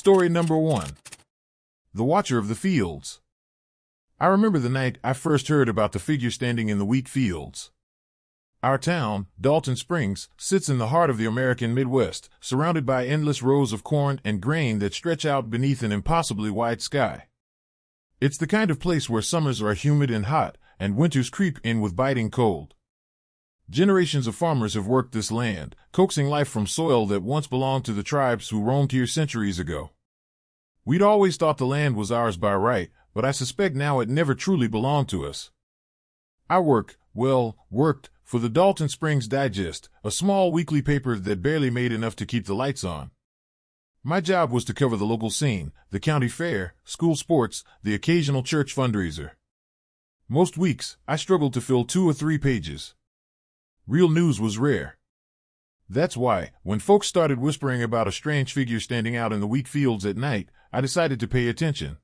Story number 1. The Watcher of the Fields. I remember the night I first heard about the figure standing in the wheat fields. Our town, Dalton Springs, sits in the heart of the American Midwest, surrounded by endless rows of corn and grain that stretch out beneath an impossibly wide sky. It's the kind of place where summers are humid and hot, and winters creep in with biting cold. Generations of farmers have worked this land, coaxing life from soil that once belonged to the tribes who roamed here centuries ago. We'd always thought the land was ours by right, but I suspect now it never truly belonged to us. I worked for the Dalton Springs Digest, a small weekly paper that barely made enough to keep the lights on. My job was to cover the local scene, the county fair, school sports, the occasional church fundraiser. Most weeks, I struggled to fill 2 or 3 pages. Real news was rare. That's why, when folks started whispering about a strange figure standing out in the wheat fields at night, I decided to pay attention.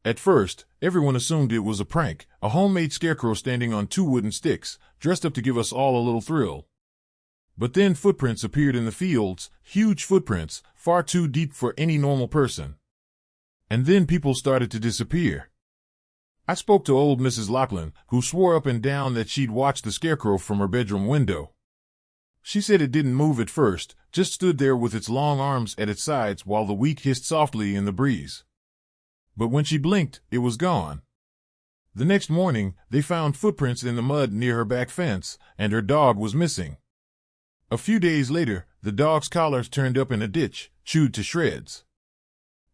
At first, everyone assumed it was a prank, a homemade scarecrow standing on 2 wooden sticks, dressed up to give us all a little thrill. But then footprints appeared in the fields, huge footprints, far too deep for any normal person. And then people started to disappear. I spoke to old Mrs. Lachlan, who swore up and down that she'd watched the scarecrow from her bedroom window. She said it didn't move at first, just stood there with its long arms at its sides while the wheat hissed softly in the breeze. But when she blinked, it was gone. The next morning, they found footprints in the mud near her back fence, and her dog was missing. A few days later, the dog's collar turned up in a ditch, chewed to shreds.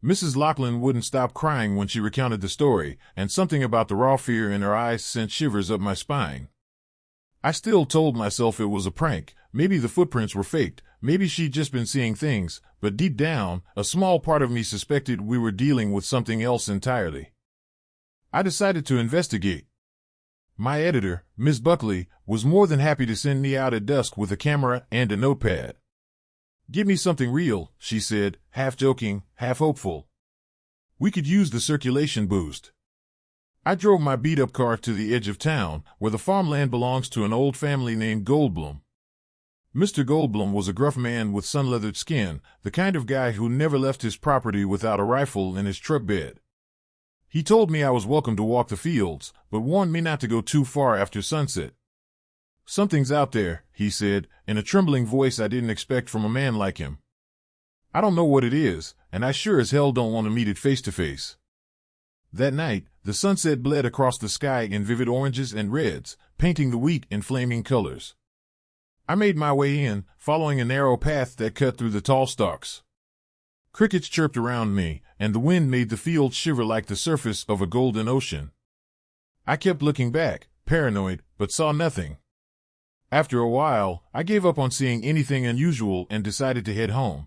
Mrs. Lachlan wouldn't stop crying when she recounted the story, and something about the raw fear in her eyes sent shivers up my spine. I still told myself it was a prank, maybe the footprints were faked, maybe she'd just been seeing things, but deep down, a small part of me suspected we were dealing with something else entirely. I decided to investigate. My editor, Miss Buckley, was more than happy to send me out at dusk with a camera and a notepad. "Give me something real," she said, half joking, half hopeful. "We could use the circulation boost." I drove my beat-up car to the edge of town, where the farmland belongs to an old family named Goldblum. Mr. Goldblum was a gruff man with sun-leathered skin, the kind of guy who never left his property without a rifle in his truck bed. He told me I was welcome to walk the fields, but warned me not to go too far after sunset. "Something's out there," he said, in a trembling voice I didn't expect from a man like him. "I don't know what it is, and I sure as hell don't want to meet it face to face." That night, the sunset bled across the sky in vivid oranges and reds, painting the wheat in flaming colors. I made my way in, following a narrow path that cut through the tall stalks. Crickets chirped around me, and the wind made the fields shiver like the surface of a golden ocean. I kept looking back, paranoid, but saw nothing. After a while, I gave up on seeing anything unusual and decided to head home.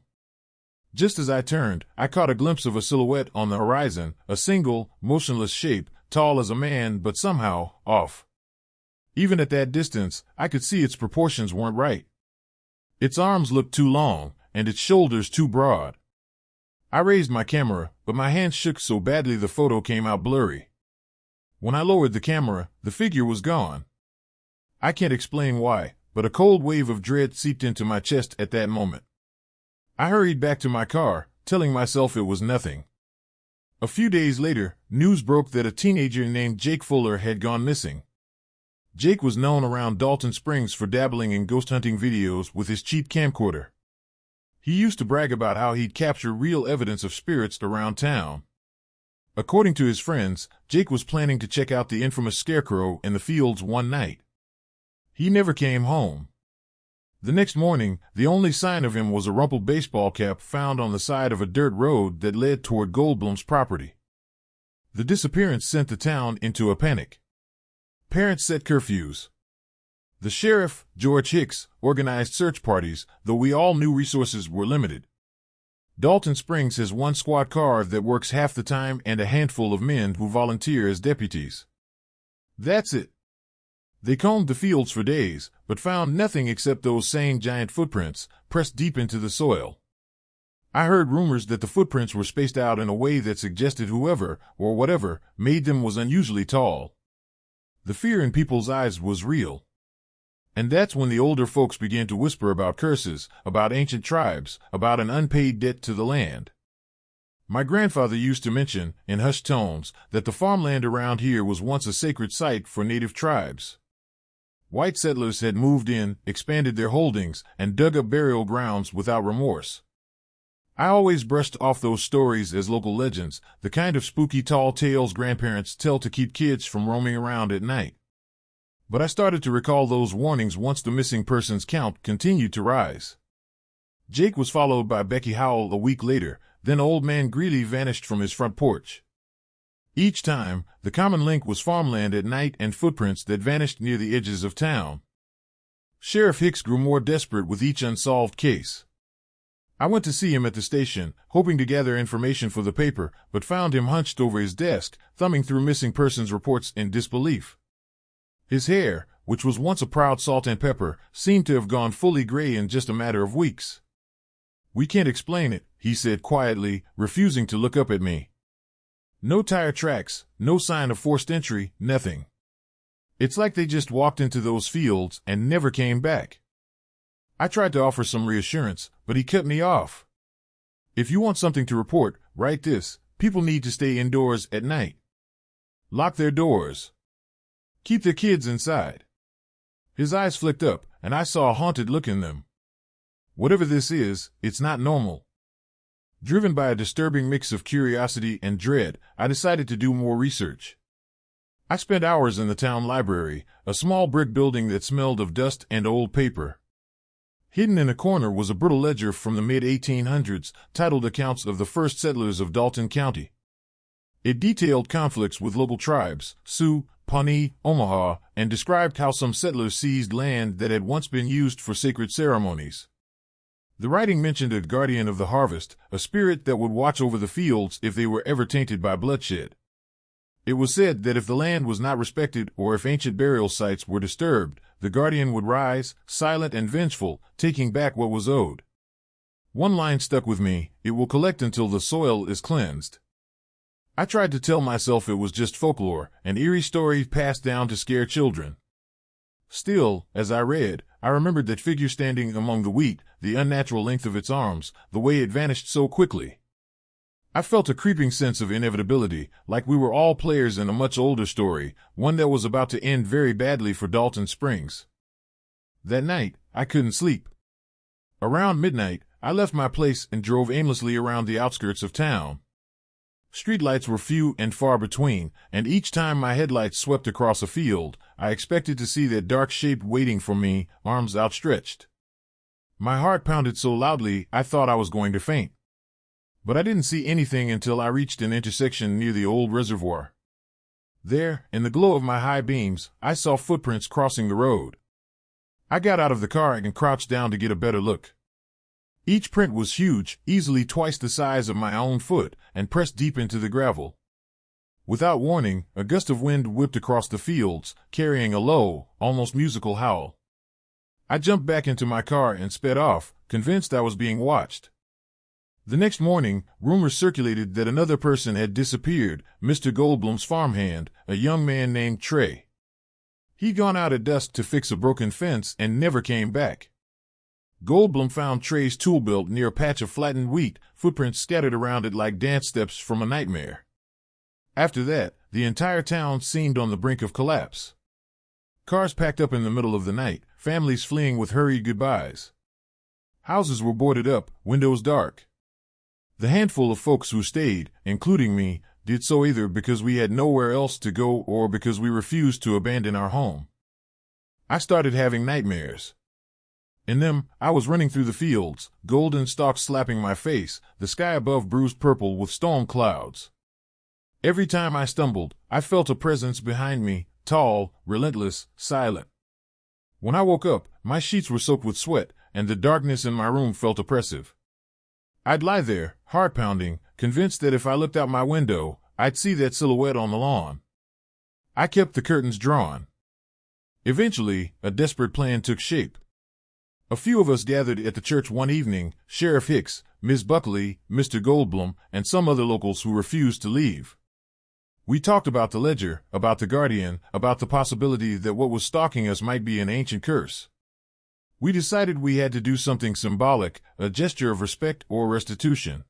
Just as I turned, I caught a glimpse of a silhouette on the horizon, a single, motionless shape, tall as a man but somehow off. Even at that distance, I could see its proportions weren't right. Its arms looked too long, and its shoulders too broad. I raised my camera, but my hands shook so badly the photo came out blurry. When I lowered the camera, the figure was gone. I can't explain why, but a cold wave of dread seeped into my chest at that moment. I hurried back to my car, telling myself it was nothing. A few days later, news broke that a teenager named Jake Fuller had gone missing. Jake was known around Dalton Springs for dabbling in ghost hunting videos with his cheap camcorder. He used to brag about how he'd capture real evidence of spirits around town. According to his friends, Jake was planning to check out the infamous scarecrow in the fields one night. He never came home. The next morning, the only sign of him was a rumpled baseball cap found on the side of a dirt road that led toward Goldblum's property. The disappearance sent the town into a panic. Parents set curfews. The sheriff, George Hicks, organized search parties, though we all knew resources were limited. Dalton Springs has one squad car that works half the time and a handful of men who volunteer as deputies. That's it. They combed the fields for days, but found nothing except those same giant footprints, pressed deep into the soil. I heard rumors that the footprints were spaced out in a way that suggested whoever, or whatever, made them was unusually tall. The fear in people's eyes was real. And that's when the older folks began to whisper about curses, about ancient tribes, about an unpaid debt to the land. My grandfather used to mention, in hushed tones, that the farmland around here was once a sacred site for native tribes. White settlers had moved in, expanded their holdings, and dug up burial grounds without remorse. I always brushed off those stories as local legends, the kind of spooky tall tales grandparents tell to keep kids from roaming around at night. But I started to recall those warnings once the missing persons count continued to rise. Jake was followed by Becky Howell a week later, then Old Man Greeley vanished from his front porch. Each time, the common link was farmland at night and footprints that vanished near the edges of town. Sheriff Hicks grew more desperate with each unsolved case. I went to see him at the station, hoping to gather information for the paper, but found him hunched over his desk, thumbing through missing persons reports in disbelief. His hair, which was once a proud salt and pepper, seemed to have gone fully gray in just a matter of weeks. "We can't explain it," he said quietly, refusing to look up at me. "No tire tracks, no sign of forced entry, nothing. It's like they just walked into those fields and never came back." I tried to offer some reassurance, but he cut me off. "If you want something to report, write this: people need to stay indoors at night. Lock their doors. Keep their kids inside." His eyes flicked up, and I saw a haunted look in them. Whatever this is, it's not normal. Driven by a disturbing mix of curiosity and dread, I decided to do more research. I spent hours in the town library, a small brick building that smelled of dust and old paper. Hidden in a corner was a brittle ledger from the mid-1800s titled Accounts of the First Settlers of Dalton County. It detailed conflicts with local tribes, Sioux, Pawnee, Omaha, and described how some settlers seized land that had once been used for sacred ceremonies. The writing mentioned a guardian of the harvest, a spirit that would watch over the fields if they were ever tainted by bloodshed. It was said that if the land was not respected or if ancient burial sites were disturbed, the guardian would rise, silent and vengeful, taking back what was owed. One line stuck with me: "It will collect until the soil is cleansed." I tried to tell myself it was just folklore, an eerie story passed down to scare children. Still, as I read, I remembered that figure standing among the wheat, the unnatural length of its arms, the way it vanished so quickly. I felt a creeping sense of inevitability, like we were all players in a much older story, one that was about to end very badly for Dalton Springs. That night, I couldn't sleep. Around midnight, I left my place and drove aimlessly around the outskirts of town. Streetlights were few and far between, and each time my headlights swept across a field, I expected to see that dark shape waiting for me, arms outstretched. My heart pounded so loudly I thought I was going to faint. But I didn't see anything until I reached an intersection near the old reservoir. There, in the glow of my high beams, I saw footprints crossing the road. I got out of the car and crouched down to get a better look. Each print was huge, easily twice the size of my own foot, and pressed deep into the gravel. Without warning, a gust of wind whipped across the fields, carrying a low, almost musical howl. I jumped back into my car and sped off, convinced I was being watched. The next morning, rumors circulated that another person had disappeared, Mr. Goldblum's farmhand, a young man named Trey. He'd gone out at dusk to fix a broken fence and never came back. Goldblum found Trey's tool belt near a patch of flattened wheat, footprints scattered around it like dance steps from a nightmare. After that, the entire town seemed on the brink of collapse. Cars packed up in the middle of the night, families fleeing with hurried goodbyes. Houses were boarded up, windows dark. The handful of folks who stayed, including me, did so either because we had nowhere else to go or because we refused to abandon our home. I started having nightmares. In them, I was running through the fields, golden stalks slapping my face, the sky above bruised purple with storm clouds. Every time I stumbled, I felt a presence behind me, tall, relentless, silent. When I woke up, my sheets were soaked with sweat, and the darkness in my room felt oppressive. I'd lie there, heart pounding, convinced that if I looked out my window, I'd see that silhouette on the lawn. I kept the curtains drawn. Eventually, a desperate plan took shape. A few of us gathered at the church one evening, Sheriff Hicks, Miss Buckley, Mr. Goldblum, and some other locals who refused to leave. We talked about the ledger, about the guardian, about the possibility that what was stalking us might be an ancient curse. We decided we had to do something symbolic, a gesture of respect or restitution.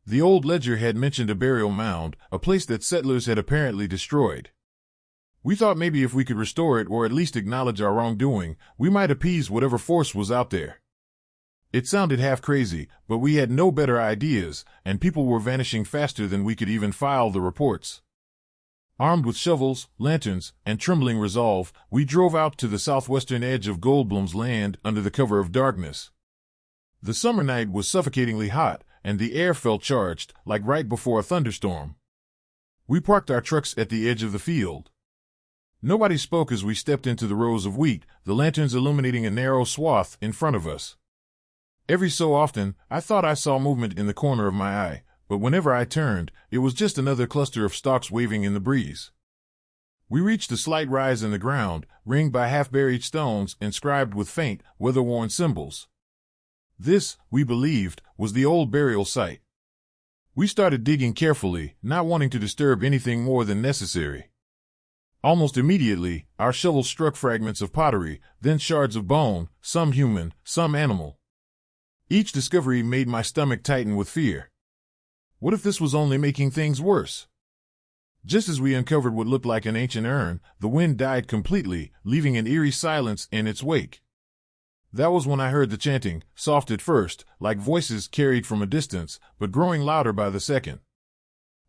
The old ledger had mentioned a burial mound, a place that settlers had apparently destroyed. We thought maybe if we could restore it or at least acknowledge our wrongdoing, we might appease whatever force was out there. It sounded half crazy, but we had no better ideas, and people were vanishing faster than we could even file the reports. Armed with shovels, lanterns, and trembling resolve, we drove out to the southwestern edge of Goldblum's land under the cover of darkness. The summer night was suffocatingly hot, and the air felt charged, like right before a thunderstorm. We parked our trucks at the edge of the field. Nobody spoke as we stepped into the rows of wheat, the lanterns illuminating a narrow swath in front of us. Every so often, I thought I saw movement in the corner of my eye, but whenever I turned, it was just another cluster of stalks waving in the breeze. We reached a slight rise in the ground, ringed by half-buried stones inscribed with faint, weather-worn symbols. This, we believed, was the old burial site. We started digging carefully, not wanting to disturb anything more than necessary. Almost immediately, our shovels struck fragments of pottery, then shards of bone, some human, some animal. Each discovery made my stomach tighten with fear. What if this was only making things worse? Just as we uncovered what looked like an ancient urn, the wind died completely, leaving an eerie silence in its wake. That was when I heard the chanting, soft at first, like voices carried from a distance, but growing louder by the second.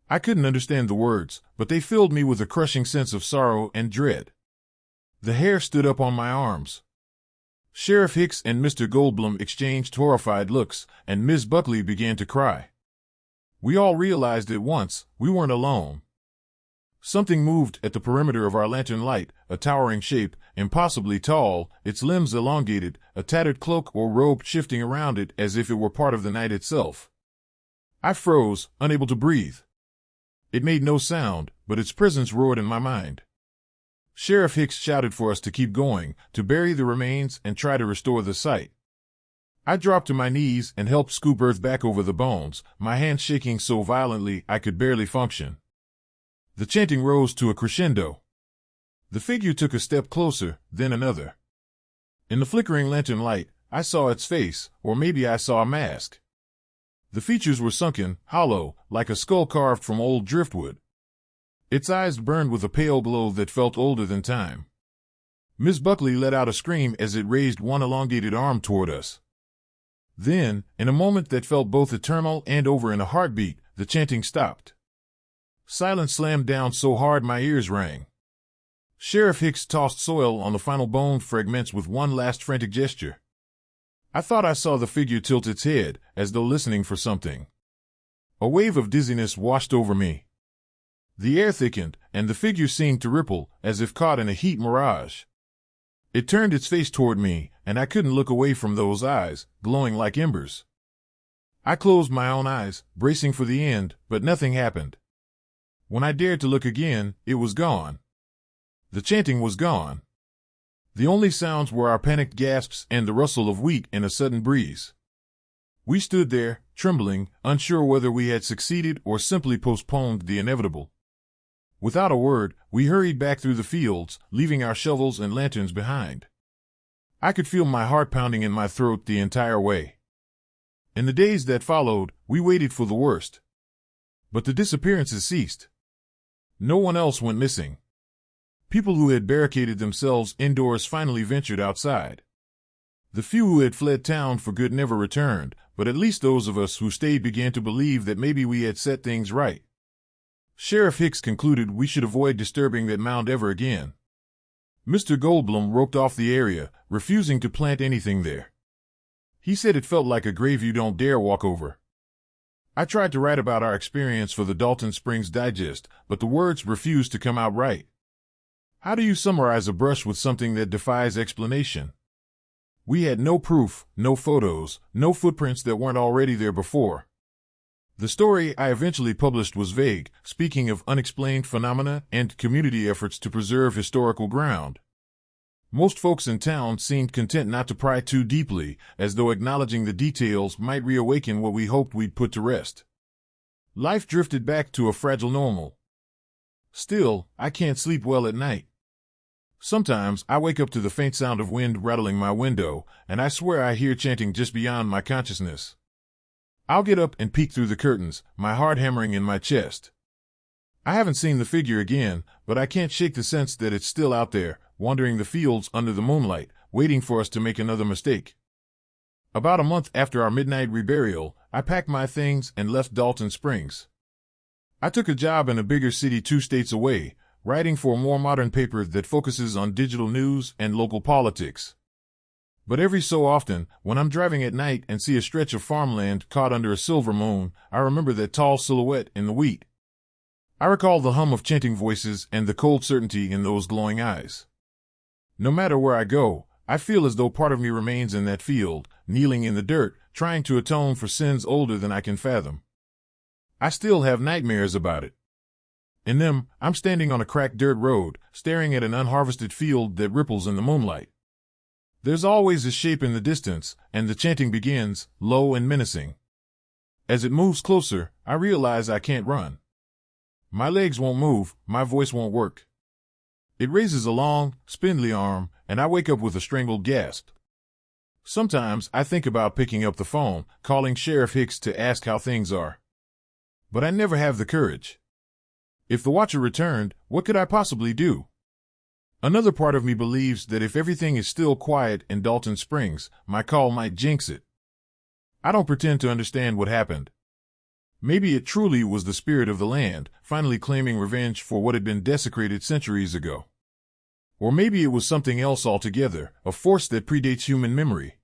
I couldn't understand the words, but they filled me with a crushing sense of sorrow and dread. The hair stood up on my arms. Sheriff Hicks and Mr. Goldblum exchanged horrified looks, and Miss Buckley began to cry. We all realized at once we weren't alone. Something moved at the perimeter of our lantern light, a towering shape, impossibly tall, its limbs elongated, a tattered cloak or robe shifting around it as if it were part of the night itself. I froze, unable to breathe. It made no sound, but its presence roared in my mind. Sheriff Hicks shouted for us to keep going, to bury the remains and try to restore the site. I dropped to my knees and helped scoop earth back over the bones, my hands shaking so violently I could barely function. The chanting rose to a crescendo. The figure took a step closer, then another. In the flickering lantern light, I saw its face, or maybe I saw a mask. The features were sunken, hollow, like a skull carved from old driftwood. Its eyes burned with a pale glow that felt older than time. Miss Buckley let out a scream as it raised one elongated arm toward us. Then, in a moment that felt both eternal and over in a heartbeat, the chanting stopped. Silence slammed down so hard my ears rang. Sheriff Hicks tossed soil on the final bone fragments with one last frantic gesture. I thought I saw the figure tilt its head, as though listening for something. A wave of dizziness washed over me. The air thickened, and the figure seemed to ripple, as if caught in a heat mirage. It turned its face toward me, and I couldn't look away from those eyes, glowing like embers. I closed my own eyes, bracing for the end, but nothing happened. When I dared to look again, it was gone. The chanting was gone. The only sounds were our panicked gasps and the rustle of wheat in a sudden breeze. We stood there, trembling, unsure whether we had succeeded or simply postponed the inevitable. Without a word, we hurried back through the fields, leaving our shovels and lanterns behind. I could feel my heart pounding in my throat the entire way. In the days that followed, we waited for the worst. But the disappearances ceased. No one else went missing. People who had barricaded themselves indoors finally ventured outside. The few who had fled town for good never returned, but at least those of us who stayed began to believe that maybe we had set things right. Sheriff Hicks concluded we should avoid disturbing that mound ever again. Mr. Goldblum roped off the area, refusing to plant anything there. He said it felt like a grave you don't dare walk over. I tried to write about our experience for the Dalton Springs Digest, but the words refused to come out right. How do you summarize a brush with something that defies explanation? We had no proof, no photos, no footprints that weren't already there before. The story I eventually published was vague, speaking of unexplained phenomena and community efforts to preserve historical ground. Most folks in town seemed content not to pry too deeply, as though acknowledging the details might reawaken what we hoped we'd put to rest. Life drifted back to a fragile normal. Still, I can't sleep well at night. Sometimes I wake up to the faint sound of wind rattling my window, and I swear I hear chanting just beyond my consciousness. I'll get up and peek through the curtains, my heart hammering in my chest. I haven't seen the figure again, but I can't shake the sense that it's still out there, wandering the fields under the moonlight, waiting for us to make another mistake. About a month after our midnight reburial, I packed my things and left Dalton Springs. I took a job in a bigger city 2 states away, writing for a more modern paper that focuses on digital news and local politics. But every so often, when I'm driving at night and see a stretch of farmland caught under a silver moon, I remember that tall silhouette in the wheat. I recall the hum of chanting voices and the cold certainty in those glowing eyes. No matter where I go, I feel as though part of me remains in that field, kneeling in the dirt, trying to atone for sins older than I can fathom. I still have nightmares about it. In them, I'm standing on a cracked dirt road, staring at an unharvested field that ripples in the moonlight. There's always a shape in the distance, and the chanting begins, low and menacing. As it moves closer, I realize I can't run. My legs won't move, my voice won't work. It raises a long, spindly arm, and I wake up with a strangled gasp. Sometimes I think about picking up the phone, calling Sheriff Hicks to ask how things are. But I never have the courage. If the Watcher returned, what could I possibly do? Another part of me believes that if everything is still quiet in Dalton Springs, my call might jinx it. I don't pretend to understand what happened. Maybe it truly was the spirit of the land, finally claiming revenge for what had been desecrated centuries ago. Or maybe it was something else altogether, a force that predates human memory.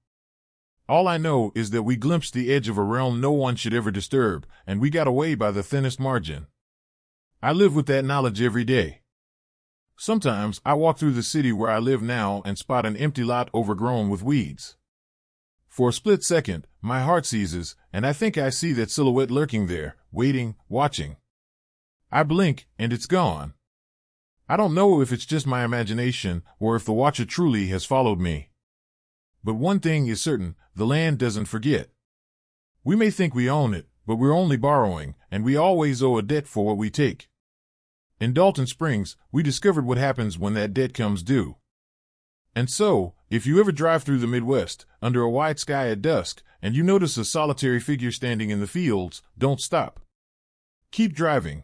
All I know is that we glimpsed the edge of a realm no one should ever disturb, and we got away by the thinnest margin. I live with that knowledge every day. Sometimes I walk through the city where I live now and spot an empty lot overgrown with weeds. For a split second, my heart seizes, and I think I see that silhouette lurking there, waiting, watching. I blink, and it's gone. I don't know if it's just my imagination, or if the Watcher truly has followed me. But one thing is certain, the land doesn't forget. We may think we own it, but we're only borrowing, and we always owe a debt for what we take. In Dalton Springs, we discovered what happens when that debt comes due. And so, if you ever drive through the Midwest, under a white sky at dusk, and you notice a solitary figure standing in the fields, don't stop. Keep driving.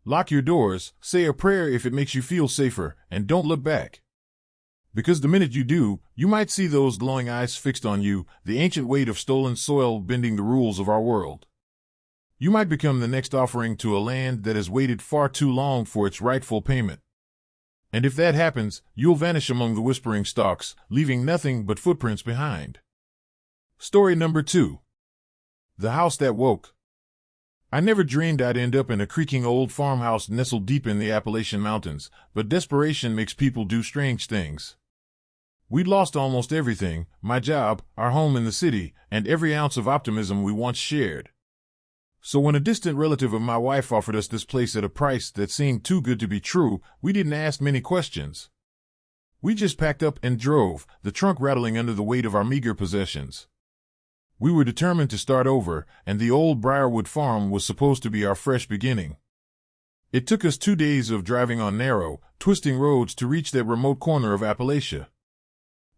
Lock your doors, say a prayer if it makes you feel safer, and don't look back. Because the minute you do, you might see those glowing eyes fixed on you, the ancient weight of stolen soil bending the rules of our world. You might become the next offering to a land that has waited far too long for its rightful payment. And if that happens, you'll vanish among the whispering stalks, leaving nothing but footprints behind. Story number 2. The House That Woke. I never dreamed I'd end up in a creaking old farmhouse nestled deep in the Appalachian Mountains, but desperation makes people do strange things. We'd lost almost everything, my job, our home in the city, and every ounce of optimism we once shared. So when a distant relative of my wife offered us this place at a price that seemed too good to be true, we didn't ask many questions. We just packed up and drove, the trunk rattling under the weight of our meager possessions. We were determined to start over, and the old Briarwood farm was supposed to be our fresh beginning. It took us 2 days of driving on narrow, twisting roads to reach that remote corner of Appalachia.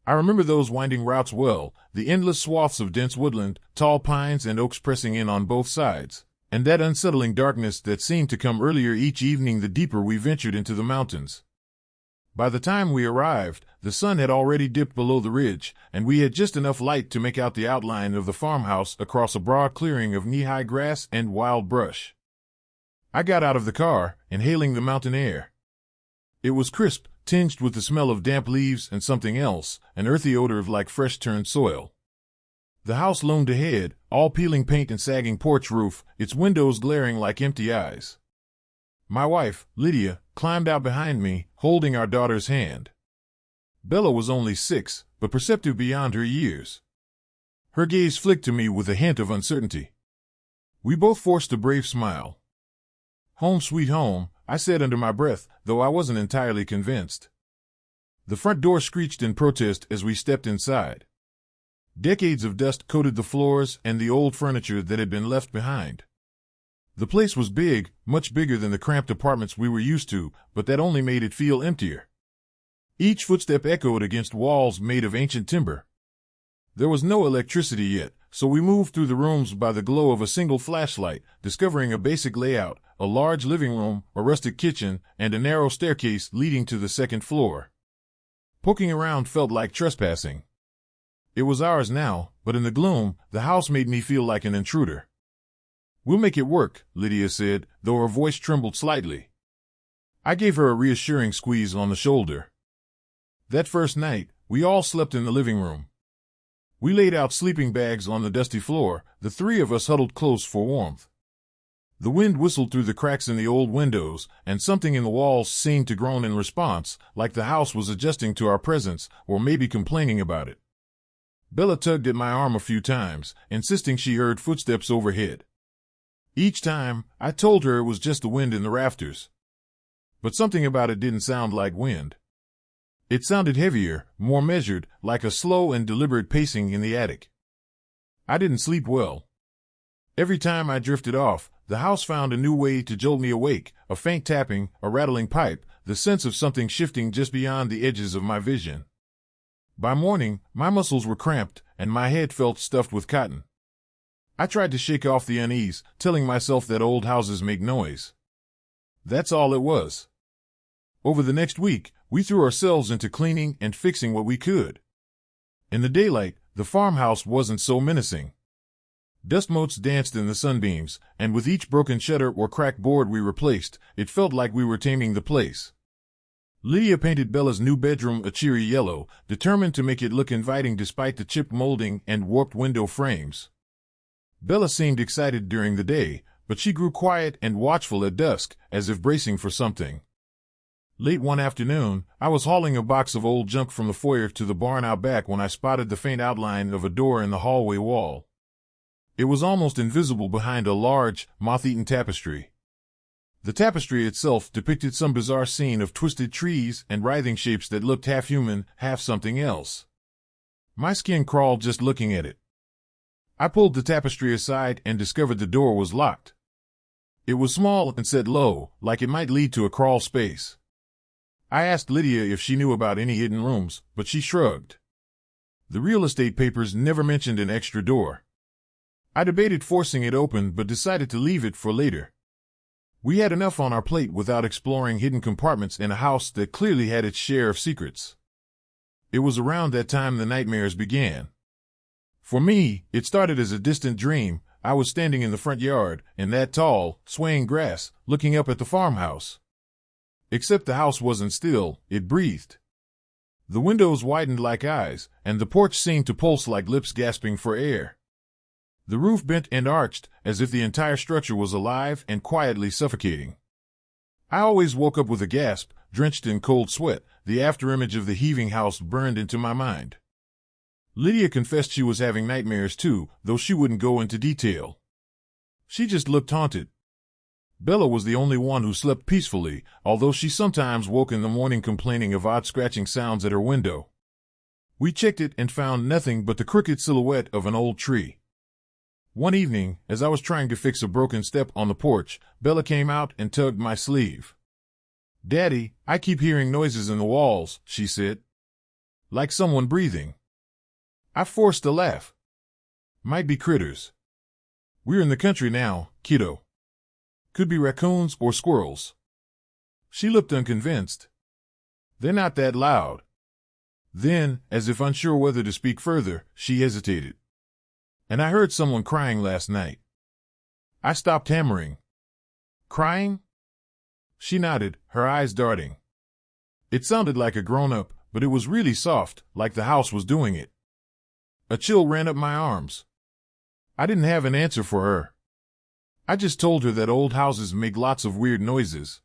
I remember those winding routes well, the endless swaths of dense woodland, tall pines and oaks pressing in on both sides, and that unsettling darkness that seemed to come earlier each evening the deeper we ventured into the mountains. By the time we arrived, the sun had already dipped below the ridge, and we had just enough light to make out the outline of the farmhouse across a broad clearing of knee-high grass and wild brush. I got out of the car, inhaling the mountain air. It was crisp, tinged with the smell of damp leaves and something else, an earthy odor of like fresh-turned soil. The house loomed ahead, all peeling paint and sagging porch roof, its windows glaring like empty eyes. My wife, Lydia, climbed out behind me, holding our daughter's hand. Bella was only 6, but perceptive beyond her years. Her gaze flicked to me with a hint of uncertainty. We both forced a brave smile. "Home sweet home," I said under my breath, though I wasn't entirely convinced. The front door screeched in protest as we stepped inside. Decades of dust coated the floors and the old furniture that had been left behind. The place was big, much bigger than the cramped apartments we were used to, but that only made it feel emptier. Each footstep echoed against walls made of ancient timber. There was no electricity yet, so we moved through the rooms by the glow of a single flashlight, discovering a basic layout, a large living room, a rustic kitchen, and a narrow staircase leading to the second floor. Poking around felt like trespassing. It was ours now, but in the gloom, the house made me feel like an intruder. "We'll make it work," Lydia said, though her voice trembled slightly. I gave her a reassuring squeeze on the shoulder. That first night, we all slept in the living room. We laid out sleeping bags on the dusty floor, the three of us huddled close for warmth. The wind whistled through the cracks in the old windows, and something in the walls seemed to groan in response, like the house was adjusting to our presence, or maybe complaining about it. Bella tugged at my arm a few times, insisting she heard footsteps overhead. Each time, I told her it was just the wind in the rafters. But something about it didn't sound like wind. It sounded heavier, more measured, like a slow and deliberate pacing in the attic. I didn't sleep well. Every time I drifted off, the house found a new way to jolt me awake, a faint tapping, a rattling pipe, the sense of something shifting just beyond the edges of my vision. By morning, my muscles were cramped, and my head felt stuffed with cotton. I tried to shake off the unease, telling myself that old houses make noise. That's all it was. Over the next week, we threw ourselves into cleaning and fixing what we could. In the daylight, the farmhouse wasn't so menacing. Dust motes danced in the sunbeams, and with each broken shutter or cracked board we replaced, it felt like we were taming the place. Lydia painted Bella's new bedroom a cheery yellow, determined to make it look inviting despite the chipped molding and warped window frames. Bella seemed excited during the day, but she grew quiet and watchful at dusk, as if bracing for something. Late one afternoon, I was hauling a box of old junk from the foyer to the barn out back when I spotted the faint outline of a door in the hallway wall. It was almost invisible behind a large, moth-eaten tapestry. The tapestry itself depicted some bizarre scene of twisted trees and writhing shapes that looked half human, half something else. My skin crawled just looking at it. I pulled the tapestry aside and discovered the door was locked. It was small and set low, like it might lead to a crawl space. I asked Lydia if she knew about any hidden rooms, but she shrugged. The real estate papers never mentioned an extra door. I debated forcing it open but decided to leave it for later. We had enough on our plate without exploring hidden compartments in a house that clearly had its share of secrets. It was around that time the nightmares began. For me, it started as a distant dream. I was standing in the front yard, in that tall, swaying grass, looking up at the farmhouse. Except the house wasn't still, it breathed. The windows widened like eyes, and the porch seemed to pulse like lips gasping for air. The roof bent and arched, as if the entire structure was alive and quietly suffocating. I always woke up with a gasp, drenched in cold sweat. The afterimage of the heaving house burned into my mind. Lydia confessed she was having nightmares too, though she wouldn't go into detail. She just looked haunted. Bella was the only one who slept peacefully, although she sometimes woke in the morning complaining of odd scratching sounds at her window. We checked it and found nothing but the crooked silhouette of an old tree. One evening, as I was trying to fix a broken step on the porch, Bella came out and tugged my sleeve. "Daddy, I keep hearing noises in the walls," she said. "Like someone breathing." I forced a laugh. "Might be critters. We're in the country now, kiddo. Could be raccoons or squirrels." She looked unconvinced. "They're not that loud." Then, as if unsure whether to speak further, she hesitated. "And I heard someone crying last night." I stopped hammering. "Crying?" She nodded, her eyes darting. It sounded like a grown-up, but it was really soft, like the house was doing it. A chill ran up my arms. I didn't have an answer for her. I just told her that old houses make lots of weird noises.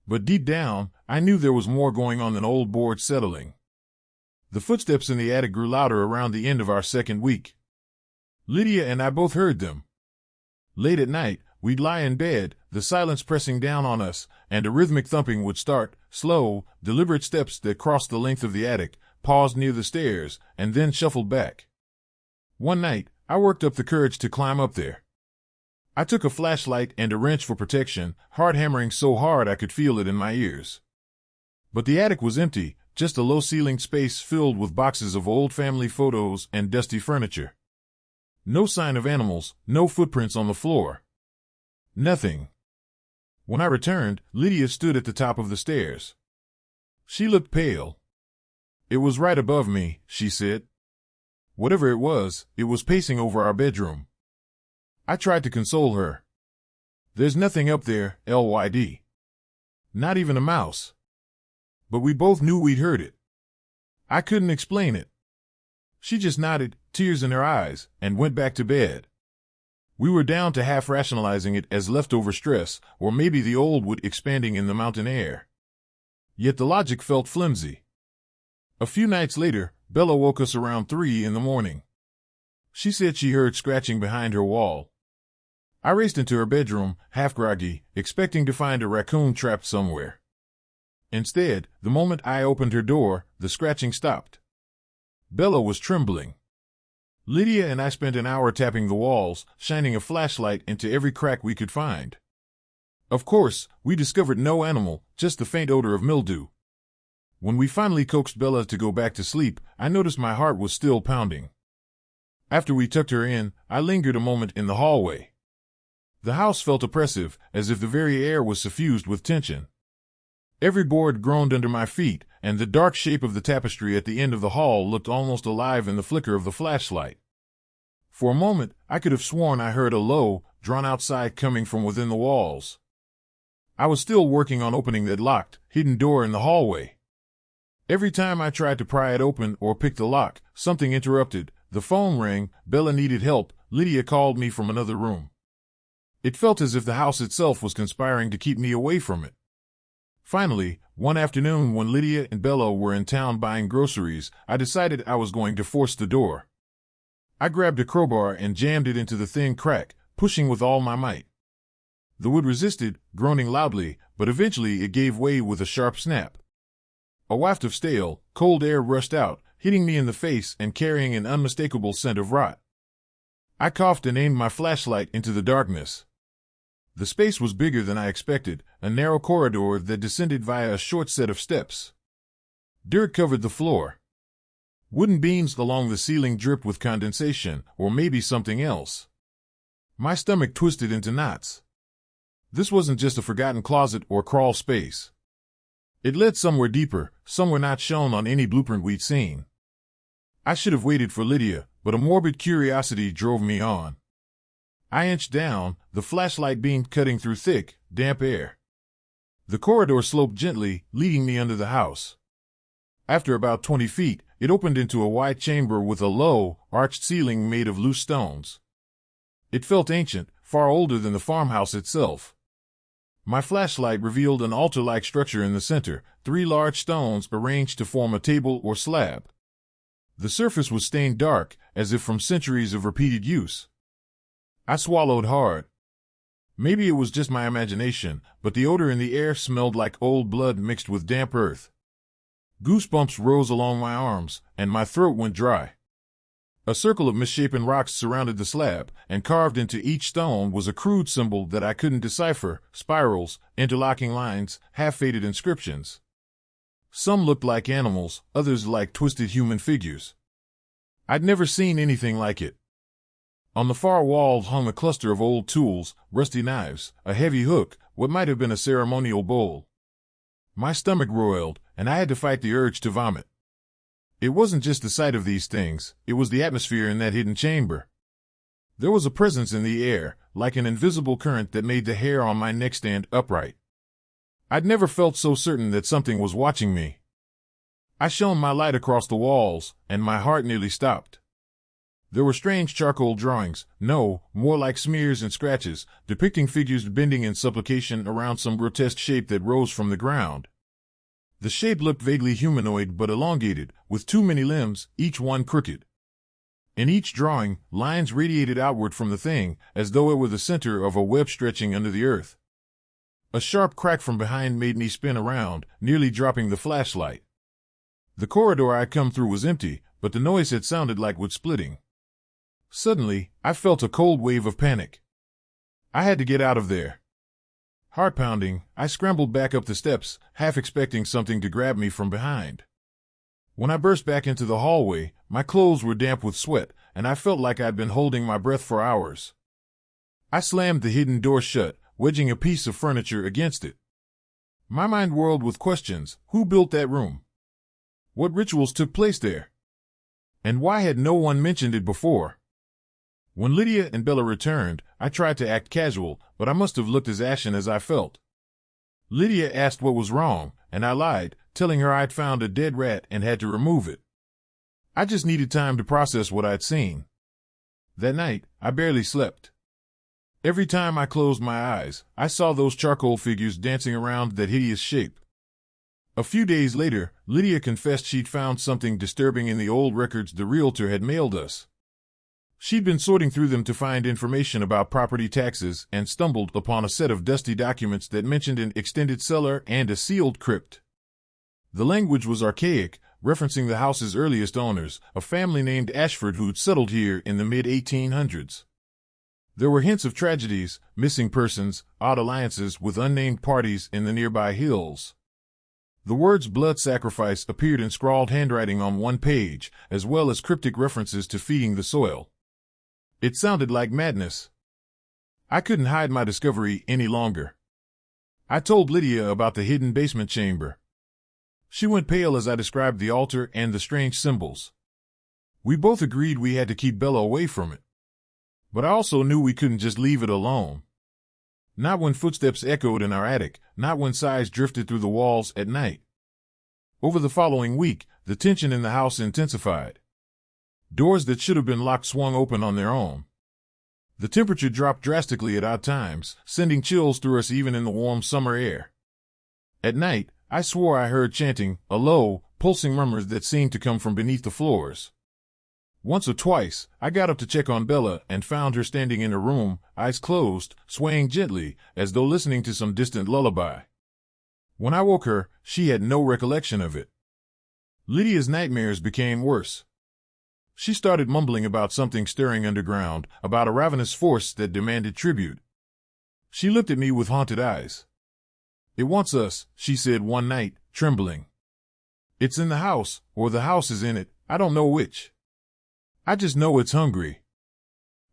But deep down, I knew there was more going on than old boards settling. The footsteps in the attic grew louder around the end of our second week. Lydia and I both heard them. Late at night, we'd lie in bed, the silence pressing down on us, and a rhythmic thumping would start, slow, deliberate steps that crossed the length of the attic, paused near the stairs, and then shuffled back. One night, I worked up the courage to climb up there. I took a flashlight and a wrench for protection, hard hammering so hard I could feel it in my ears. But the attic was empty, just a low-ceilinged space filled with boxes of old family photos and dusty furniture. No sign of animals, no footprints on the floor. Nothing. When I returned, Lydia stood at the top of the stairs. She looked pale. It was right above me, she said. Whatever it was pacing over our bedroom. I tried to console her. There's nothing up there, LYD. Not even a mouse. But we both knew we'd heard it. I couldn't explain it. She just nodded, tears in her eyes, and went back to bed. We were down to half rationalizing it as leftover stress, or maybe the old wood expanding in the mountain air. Yet the logic felt flimsy. A few nights later, Bella woke us around 3 in the morning. She said she heard scratching behind her wall. I raced into her bedroom, half groggy, expecting to find a raccoon trapped somewhere. Instead, the moment I opened her door, the scratching stopped. Bella was trembling. Lydia and I spent an hour tapping the walls, shining a flashlight into every crack we could find. Of course, we discovered no animal, just the faint odor of mildew. When we finally coaxed Bella to go back to sleep, I noticed my heart was still pounding. After we tucked her in, I lingered a moment in the hallway. The house felt oppressive, as if the very air was suffused with tension. Every board groaned under my feet, and the dark shape of the tapestry at the end of the hall looked almost alive in the flicker of the flashlight. For a moment, I could have sworn I heard a low, drawn-out sigh coming from within the walls. I was still working on opening that locked, hidden door in the hallway. Every time I tried to pry it open or pick the lock, something interrupted. The phone rang, Bella needed help, Lydia called me from another room. It felt as if the house itself was conspiring to keep me away from it. Finally, one afternoon when Lydia and Bella were in town buying groceries, I decided I was going to force the door. I grabbed a crowbar and jammed it into the thin crack, pushing with all my might. The wood resisted, groaning loudly, but eventually it gave way with a sharp snap. A waft of stale, cold air rushed out, hitting me in the face and carrying an unmistakable scent of rot. I coughed and aimed my flashlight into the darkness. The space was bigger than I expected, a narrow corridor that descended via a short set of steps. Dirt covered the floor. Wooden beams along the ceiling dripped with condensation, or maybe something else. My stomach twisted into knots. This wasn't just a forgotten closet or crawl space. It led somewhere deeper, somewhere not shown on any blueprint we'd seen. I should have waited for Lydia, but a morbid curiosity drove me on. I inched down, the flashlight beam cutting through thick, damp air. The corridor sloped gently, leading me under the house. After about 20 feet, it opened into a wide chamber with a low, arched ceiling made of loose stones. It felt ancient, far older than the farmhouse itself. My flashlight revealed an altar-like structure in the center, 3 large stones arranged to form a table or slab. The surface was stained dark, as if from centuries of repeated use. I swallowed hard. Maybe it was just my imagination, but the odor in the air smelled like old blood mixed with damp earth. Goosebumps rose along my arms, and my throat went dry. A circle of misshapen rocks surrounded the slab, and carved into each stone was a crude symbol that I couldn't decipher, spirals, interlocking lines, half-faded inscriptions. Some looked like animals, others like twisted human figures. I'd never seen anything like it. On the far wall hung a cluster of old tools, rusty knives, a heavy hook, what might have been a ceremonial bowl. My stomach roiled, and I had to fight the urge to vomit. It wasn't just the sight of these things, it was the atmosphere in that hidden chamber. There was a presence in the air, like an invisible current that made the hair on my neck stand upright. I'd never felt so certain that something was watching me. I shone my light across the walls, and my heart nearly stopped. There were strange charcoal drawings, no, more like smears and scratches, depicting figures bending in supplication around some grotesque shape that rose from the ground. The shape looked vaguely humanoid but elongated, with too many limbs, each one crooked. In each drawing, lines radiated outward from the thing, as though it were the center of a web stretching under the earth. A sharp crack from behind made me spin around, nearly dropping the flashlight. The corridor I'd come through was empty, but the noise had sounded like wood splitting. Suddenly, I felt a cold wave of panic. I had to get out of there. Heart pounding, I scrambled back up the steps, half expecting something to grab me from behind. When I burst back into the hallway, my clothes were damp with sweat, and I felt like I'd been holding my breath for hours. I slammed the hidden door shut, wedging a piece of furniture against it. My mind whirled with questions. Who built that room? What rituals took place there? And why had no one mentioned it before? When Lydia and Bella returned, I tried to act casual, but I must have looked as ashen as I felt. Lydia asked what was wrong, and I lied, telling her I'd found a dead rat and had to remove it. I just needed time to process what I'd seen. That night, I barely slept. Every time I closed my eyes, I saw those charcoal figures dancing around that hideous shape. A few days later, Lydia confessed she'd found something disturbing in the old records the realtor had mailed us. She'd been sorting through them to find information about property taxes and stumbled upon a set of dusty documents that mentioned an extended cellar and a sealed crypt. The language was archaic, referencing the house's earliest owners, a family named Ashford who'd settled here in the mid-1800s. There were hints of tragedies, missing persons, odd alliances with unnamed parties in the nearby hills. The words blood sacrifice appeared in scrawled handwriting on one page, as well as cryptic references to feeding the soil. It sounded like madness. I couldn't hide my discovery any longer. I told Lydia about the hidden basement chamber. She went pale as I described the altar and the strange symbols. We both agreed we had to keep Bella away from it. But I also knew we couldn't just leave it alone. Not when footsteps echoed in our attic, not when sighs drifted through the walls at night. Over the following week, the tension in the house intensified. Doors that should have been locked swung open on their own. The temperature dropped drastically at odd times, sending chills through us even in the warm summer air. At night, I swore I heard chanting, a low, pulsing murmur that seemed to come from beneath the floors. Once or twice, I got up to check on Bella and found her standing in her room, eyes closed, swaying gently, as though listening to some distant lullaby. When I woke her, she had no recollection of it. Lydia's nightmares became worse. She started mumbling about something stirring underground, about a ravenous force that demanded tribute. She looked at me with haunted eyes. "It wants us," she said one night, trembling. "It's in the house, or the house is in it, I don't know which. I just know it's hungry."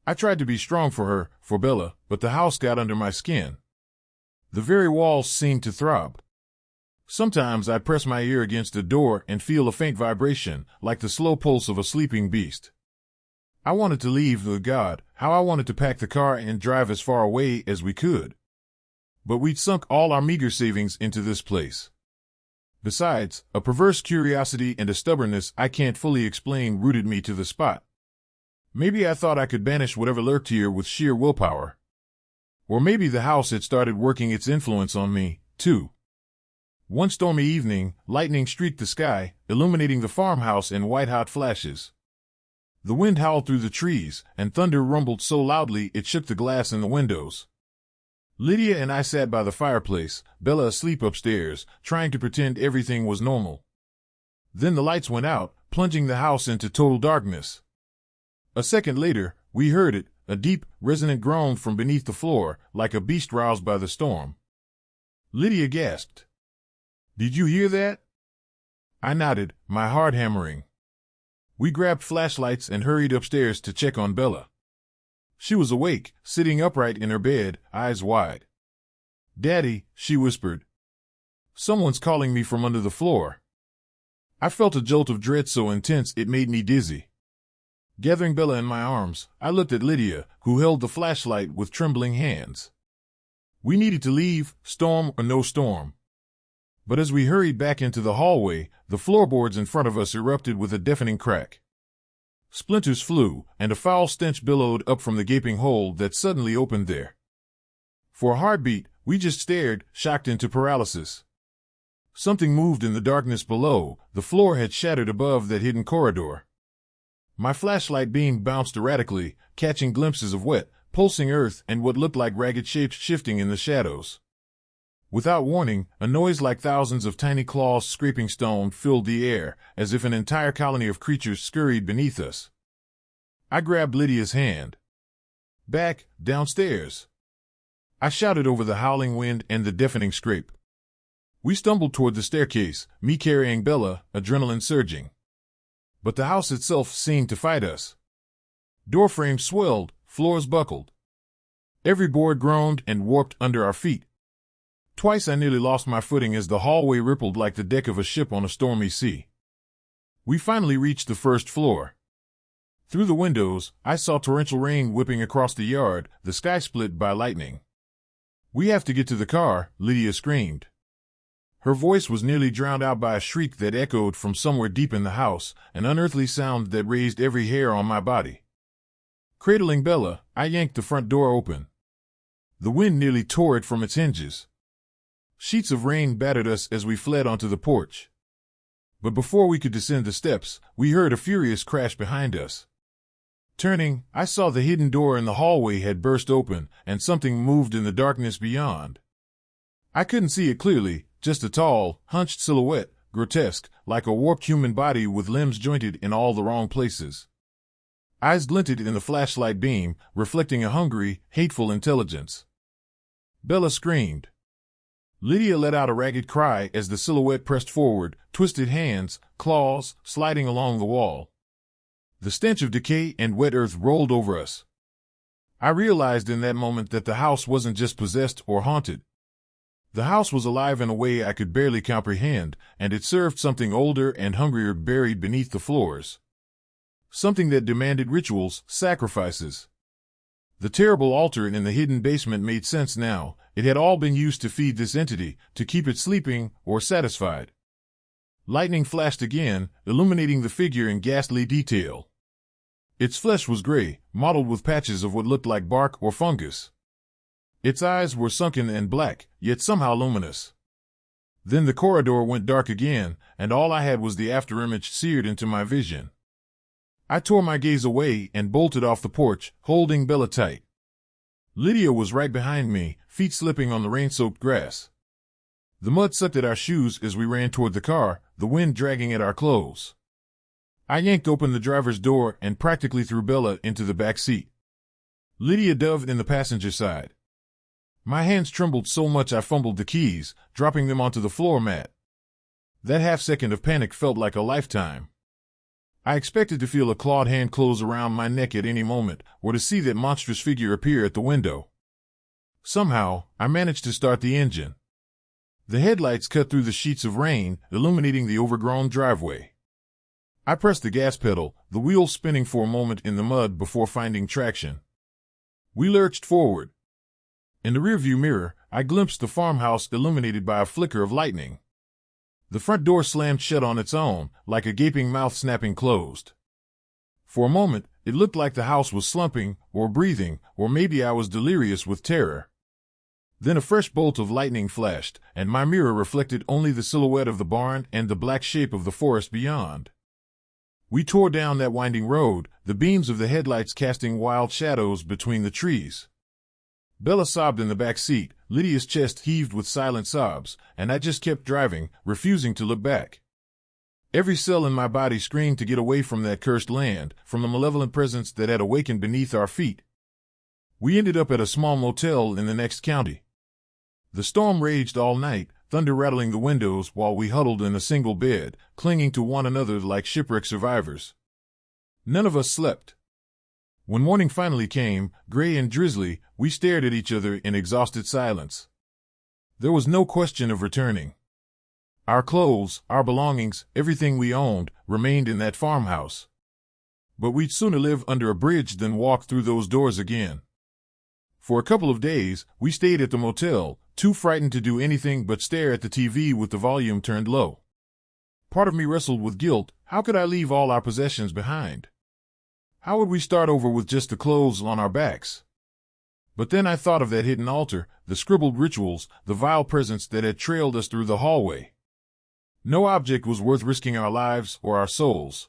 I tried to be strong for her, for Bella, but the house got under my skin. The very walls seemed to throb. Sometimes I'd press my ear against a door and feel a faint vibration, like the slow pulse of a sleeping beast. I wanted to leave, God, how I wanted to pack the car and drive as far away as we could. But we'd sunk all our meager savings into this place. Besides, a perverse curiosity and a stubbornness I can't fully explain rooted me to the spot. Maybe I thought I could banish whatever lurked here with sheer willpower. Or maybe the house had started working its influence on me, too. One stormy evening, lightning streaked the sky, illuminating the farmhouse in white-hot flashes. The wind howled through the trees, and thunder rumbled so loudly it shook the glass in the windows. Lydia and I sat by the fireplace, Bella asleep upstairs, trying to pretend everything was normal. Then the lights went out, plunging the house into total darkness. A second later, we heard it, a deep, resonant groan from beneath the floor, like a beast roused by the storm. Lydia gasped. "Did you hear that?" I nodded, my heart hammering. We grabbed flashlights and hurried upstairs to check on Bella. She was awake, sitting upright in her bed, eyes wide. "Daddy," she whispered. "Someone's calling me from under the floor." I felt a jolt of dread so intense it made me dizzy. Gathering Bella in my arms, I looked at Lydia, who held the flashlight with trembling hands. We needed to leave, storm or no storm. But as we hurried back into the hallway, the floorboards in front of us erupted with a deafening crack. Splinters flew, and a foul stench billowed up from the gaping hole that suddenly opened there. For a heartbeat, we just stared, shocked into paralysis. Something moved in the darkness below. The floor had shattered above that hidden corridor. My flashlight beam bounced erratically, catching glimpses of wet, pulsing earth and what looked like ragged shapes shifting in the shadows. Without warning, a noise like thousands of tiny claws scraping stone filled the air, as if an entire colony of creatures scurried beneath us. I grabbed Lydia's hand. "Back, downstairs!" I shouted over the howling wind and the deafening scrape. We stumbled toward the staircase, me carrying Bella, adrenaline surging. But the house itself seemed to fight us. Door frames swelled, floors buckled. Every board groaned and warped under our feet. Twice I nearly lost my footing as the hallway rippled like the deck of a ship on a stormy sea. We finally reached the first floor. Through the windows, I saw torrential rain whipping across the yard, the sky split by lightning. "We have to get to the car," Lydia screamed. Her voice was nearly drowned out by a shriek that echoed from somewhere deep in the house, an unearthly sound that raised every hair on my body. Cradling Bella, I yanked the front door open. The wind nearly tore it from its hinges. Sheets of rain battered us as we fled onto the porch. But before we could descend the steps, we heard a furious crash behind us. Turning, I saw the hidden door in the hallway had burst open, and something moved in the darkness beyond. I couldn't see it clearly, just a tall, hunched silhouette, grotesque, like a warped human body with limbs jointed in all the wrong places. Eyes glinted in the flashlight beam, reflecting a hungry, hateful intelligence. Bella screamed. Lydia let out a ragged cry as the silhouette pressed forward, twisted hands, claws, sliding along the wall. The stench of decay and wet earth rolled over us. I realized in that moment that the house wasn't just possessed or haunted. The house was alive in a way I could barely comprehend, and it served something older and hungrier buried beneath the floors. Something that demanded rituals, sacrifices. The terrible altar in the hidden basement made sense now. It had all been used to feed this entity, to keep it sleeping or satisfied. Lightning flashed again, illuminating the figure in ghastly detail. Its flesh was gray, mottled with patches of what looked like bark or fungus. Its eyes were sunken and black, yet somehow luminous. Then the corridor went dark again, and all I had was the afterimage seared into my vision. I tore my gaze away and bolted off the porch, holding Bella tight. Lydia was right behind me, feet slipping on the rain-soaked grass. The mud sucked at our shoes as we ran toward the car, the wind dragging at our clothes. I yanked open the driver's door and practically threw Bella into the back seat. Lydia dove in the passenger side. My hands trembled so much I fumbled the keys, dropping them onto the floor mat. That half-second of panic felt like a lifetime. I expected to feel a clawed hand close around my neck at any moment, or to see that monstrous figure appear at the window. Somehow, I managed to start the engine. The headlights cut through the sheets of rain, illuminating the overgrown driveway. I pressed the gas pedal, the wheels spinning for a moment in the mud before finding traction. We lurched forward. In the rearview mirror, I glimpsed the farmhouse illuminated by a flicker of lightning. The front door slammed shut on its own, like a gaping mouth snapping closed. For a moment, it looked like the house was slumping, or breathing, or maybe I was delirious with terror. Then a fresh bolt of lightning flashed, and my mirror reflected only the silhouette of the barn and the black shape of the forest beyond. We tore down that winding road, the beams of the headlights casting wild shadows between the trees. Bella sobbed in the back seat, Lydia's chest heaved with silent sobs, and I just kept driving, refusing to look back. Every cell in my body screamed to get away from that cursed land, from the malevolent presence that had awakened beneath our feet. We ended up at a small motel in the next county. The storm raged all night, thunder rattling the windows while we huddled in a single bed, clinging to one another like shipwreck survivors. None of us slept. When morning finally came, gray and drizzly, we stared at each other in exhausted silence. There was no question of returning. Our clothes, our belongings, everything we owned, remained in that farmhouse. But we'd sooner live under a bridge than walk through those doors again. For a couple of days, we stayed at the motel, too frightened to do anything but stare at the TV with the volume turned low. Part of me wrestled with guilt. How could I leave all our possessions behind? How would we start over with just the clothes on our backs? But then I thought of that hidden altar, the scribbled rituals, the vile presence that had trailed us through the hallway. No object was worth risking our lives or our souls.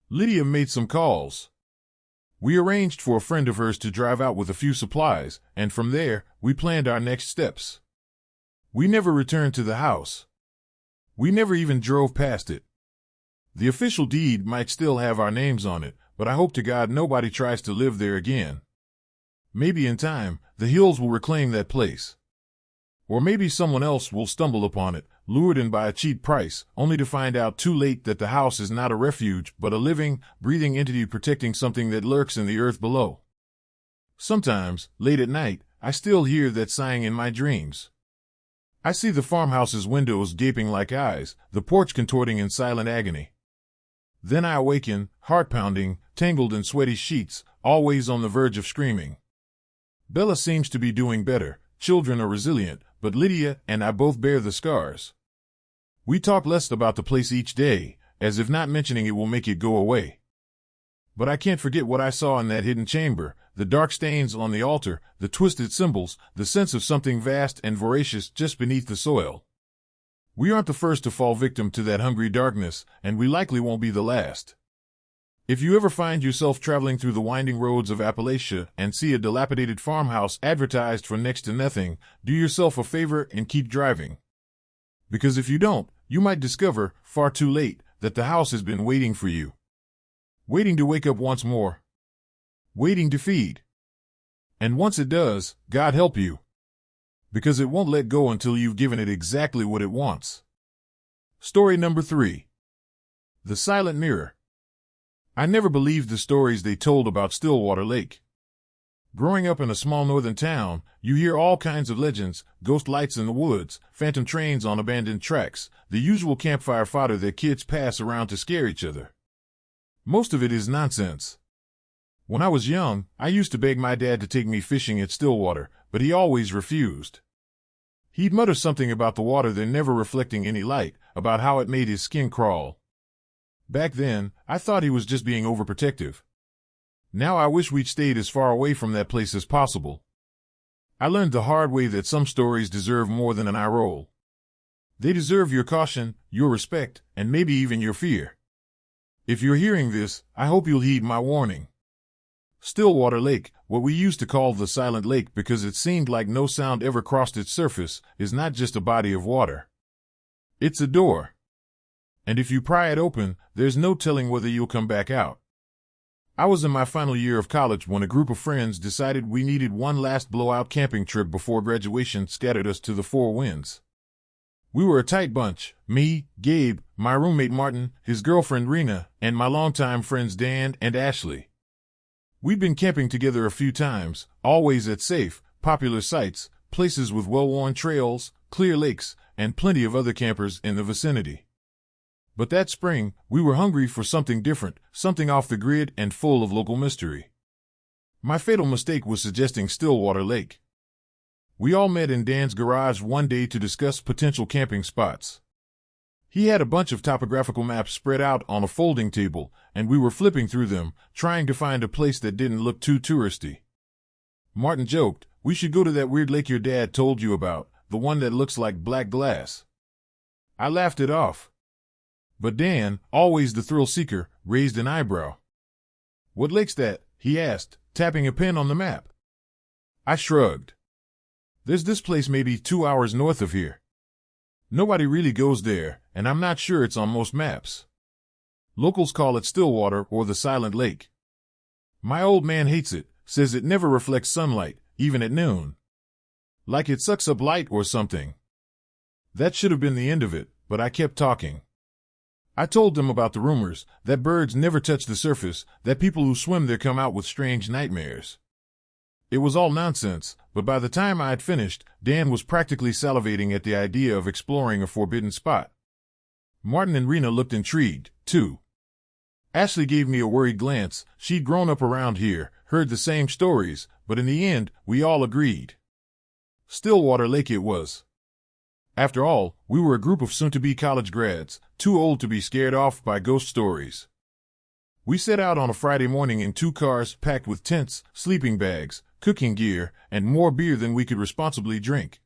Lydia made some calls. We arranged for a friend of hers to drive out with a few supplies, and from there, we planned our next steps. We never returned to the house. We never even drove past it. The official deed might still have our names on it, but I hope to God nobody tries to live there again. Maybe in time, the hills will reclaim that place. Or maybe someone else will stumble upon it, lured in by a cheap price, only to find out too late that the house is not a refuge but a living, breathing entity protecting something that lurks in the earth below. Sometimes, late at night, I still hear that sighing in my dreams. I see the farmhouse's windows gaping like eyes, the porch contorting in silent agony. Then I awaken, heart pounding, tangled in sweaty sheets, always on the verge of screaming. Bella seems to be doing better, children are resilient, but Lydia and I both bear the scars. We talk less about the place each day, as if not mentioning it will make it go away. But I can't forget what I saw in that hidden chamber, the dark stains on the altar, the twisted symbols, the sense of something vast and voracious just beneath the soil. We aren't the first to fall victim to that hungry darkness, and we likely won't be the last. If you ever find yourself traveling through the winding roads of Appalachia and see a dilapidated farmhouse advertised for next to nothing, do yourself a favor and keep driving. Because if you don't, you might discover, far too late, that the house has been waiting for you. Waiting to wake up once more. Waiting to feed. And once it does, God help you. Because it won't let go until you've given it exactly what it wants. Story number 3. The Silent Mirror. I never believed the stories they told about Stillwater Lake. Growing up in a small northern town, you hear all kinds of legends, ghost lights in the woods, phantom trains on abandoned tracks, the usual campfire fodder that kids pass around to scare each other. Most of it is nonsense. When I was young, I used to beg my dad to take me fishing at Stillwater, but he always refused. He'd mutter something about the water there never reflecting any light, about how it made his skin crawl. Back then, I thought he was just being overprotective. Now I wish we'd stayed as far away from that place as possible. I learned the hard way that some stories deserve more than an eye roll. They deserve your caution, your respect, and maybe even your fear. If you're hearing this, I hope you'll heed my warning. Stillwater Lake, what we used to call the Silent Lake because it seemed like no sound ever crossed its surface, is not just a body of water. It's a door. And if you pry it open, there's no telling whether you'll come back out. I was in my final year of college when a group of friends decided we needed one last blowout camping trip before graduation scattered us to the four winds. We were a tight bunch, me, Gabe, my roommate Martin, his girlfriend Rena, and my longtime friends Dan and Ashley. We'd been camping together a few times, always at safe, popular sites, places with well-worn trails, clear lakes, and plenty of other campers in the vicinity. But that spring, we were hungry for something different, something off the grid and full of local mystery. My fatal mistake was suggesting Stillwater Lake. We all met in Dan's garage one day to discuss potential camping spots. He had a bunch of topographical maps spread out on a folding table, and we were flipping through them, trying to find a place that didn't look too touristy. Martin joked, "We should go to that weird lake your dad told you about, the one that looks like black glass." I laughed it off. But Dan, always the thrill-seeker, raised an eyebrow. "What lake's that?" he asked, tapping a pen on the map. I shrugged. "There's this place maybe 2 hours north of here. Nobody really goes there, and I'm not sure it's on most maps. Locals call it Stillwater or the Silent Lake. My old man hates it, says it never reflects sunlight, even at noon. Like it sucks up light or something." That should have been the end of it, but I kept talking. I told them about the rumors, that birds never touch the surface, that people who swim there come out with strange nightmares. It was all nonsense, but by the time I had finished, Dan was practically salivating at the idea of exploring a forbidden spot. Martin and Rena looked intrigued, too. Ashley gave me a worried glance. She'd grown up around here, heard the same stories, but in the end, we all agreed. Stillwater Lake it was. After all, we were a group of soon-to-be college grads, too old to be scared off by ghost stories. We set out on a Friday morning in 2 cars packed with tents, sleeping bags, cooking gear, and more beer than we could responsibly drink.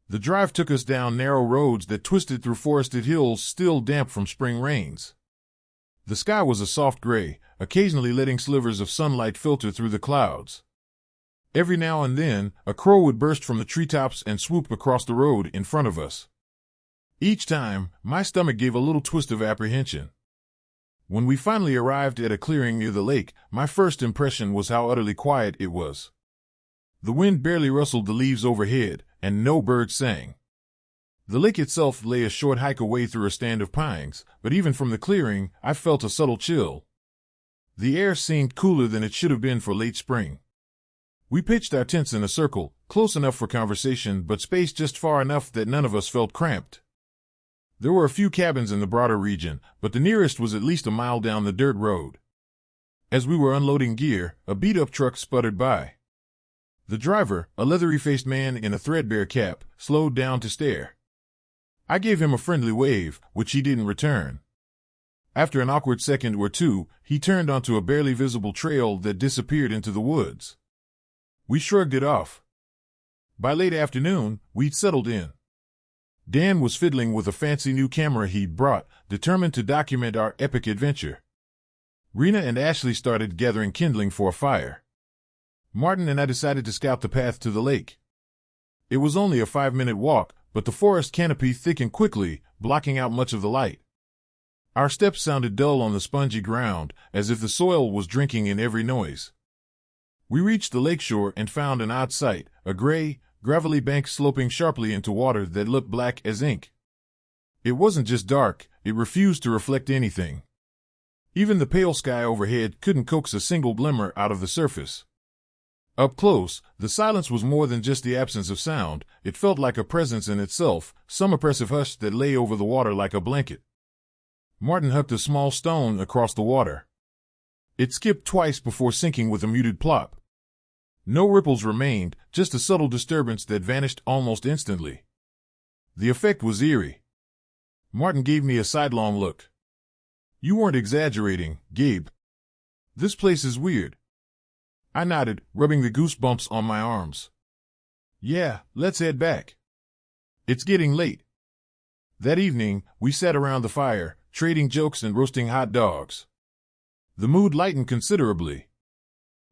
The drive took us down narrow roads that twisted through forested hills still damp from spring rains. The sky was a soft gray, occasionally letting slivers of sunlight filter through the clouds. Every now and then, a crow would burst from the treetops and swoop across the road in front of us. Each time, my stomach gave a little twist of apprehension. When we finally arrived at a clearing near the lake, my first impression was how utterly quiet it was. The wind barely rustled the leaves overhead, and no birds sang. The lake itself lay a short hike away through a stand of pines, but even from the clearing, I felt a subtle chill. The air seemed cooler than it should have been for late spring. We pitched our tents in a circle, close enough for conversation but spaced just far enough that none of us felt cramped. There were a few cabins in the broader region, but the nearest was at least a mile down the dirt road. As we were unloading gear, a beat-up truck sputtered by. The driver, a leathery-faced man in a threadbare cap, slowed down to stare. I gave him a friendly wave, which he didn't return. After an awkward second or two, he turned onto a barely visible trail that disappeared into the woods. We shrugged it off. By late afternoon, we'd settled in. Dan was fiddling with a fancy new camera he'd brought, determined to document our epic adventure. Rena and Ashley started gathering kindling for a fire. Martin and I decided to scout the path to the lake. It was only a 5-minute walk, but the forest canopy thickened quickly, blocking out much of the light. Our steps sounded dull on the spongy ground, as if the soil was drinking in every noise. We reached the lakeshore and found an odd sight, a gray, gravelly bank sloping sharply into water that looked black as ink. It wasn't just dark, it refused to reflect anything. Even the pale sky overhead couldn't coax a single glimmer out of the surface. Up close, the silence was more than just the absence of sound, it felt like a presence in itself, some oppressive hush that lay over the water like a blanket. Martin hucked a small stone across the water. It skipped twice before sinking with a muted plop. No ripples remained, just a subtle disturbance that vanished almost instantly. The effect was eerie. Martin gave me a sidelong look. "You weren't exaggerating, Gabe. This place is weird." I nodded, rubbing the goosebumps on my arms. "Yeah, let's head back. It's getting late." That evening, we sat around the fire, trading jokes and roasting hot dogs. The mood lightened considerably.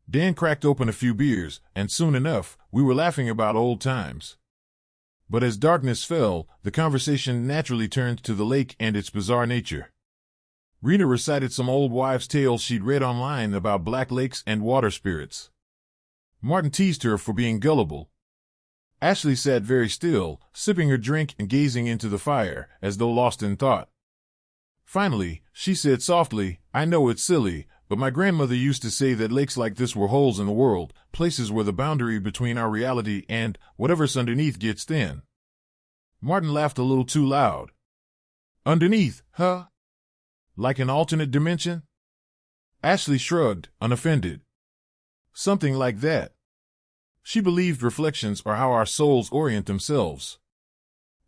Dan cracked open a few beers, and soon enough, we were laughing about old times. But as darkness fell, the conversation naturally turned to the lake and its bizarre nature. Rena recited some old wives' tales she'd read online about black lakes and water spirits. Martin teased her for being gullible. Ashley sat very still, sipping her drink and gazing into the fire, as though lost in thought. Finally, she said softly, "I know it's silly, but my grandmother used to say that lakes like this were holes in the world, places where the boundary between our reality and whatever's underneath gets thin." Martin laughed a little too loud. "Underneath, huh? Like an alternate dimension?" Ashley shrugged, unoffended. "Something like that." She believed reflections are how our souls orient themselves.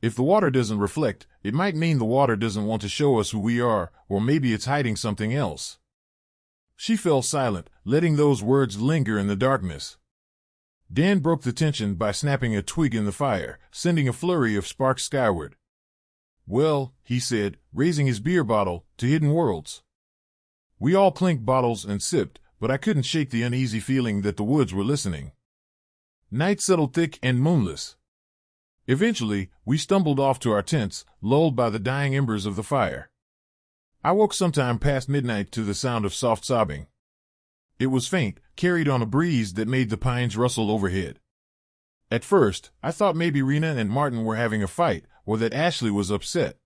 If the water doesn't reflect, it might mean the water doesn't want to show us who we are, or maybe it's hiding something else. She fell silent, letting those words linger in the darkness. Dan broke the tension by snapping a twig in the fire, sending a flurry of sparks skyward. "Well," he said, raising his beer bottle, "to hidden worlds." We all clinked bottles and sipped, but I couldn't shake the uneasy feeling that the woods were listening. Night settled thick and moonless. Eventually, we stumbled off to our tents, lulled by the dying embers of the fire. I woke sometime past midnight to the sound of soft sobbing. It was faint, carried on a breeze that made the pines rustle overhead. At first, I thought maybe Rena and Martin were having a fight, or that Ashley was upset.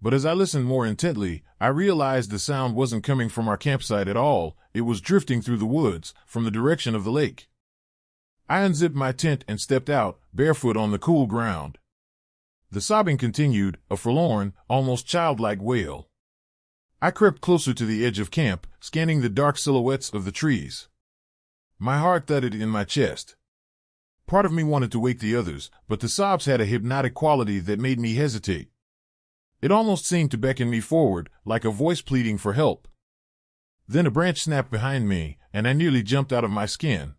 But as I listened more intently, I realized the sound wasn't coming from our campsite at all, it was drifting through the woods, from the direction of the lake. I unzipped my tent and stepped out, barefoot on the cool ground. The sobbing continued, a forlorn, almost childlike wail. I crept closer to the edge of camp, scanning the dark silhouettes of the trees. My heart thudded in my chest. Part of me wanted to wake the others, but the sobs had a hypnotic quality that made me hesitate. It almost seemed to beckon me forward, like a voice pleading for help. Then a branch snapped behind me, and I nearly jumped out of my skin.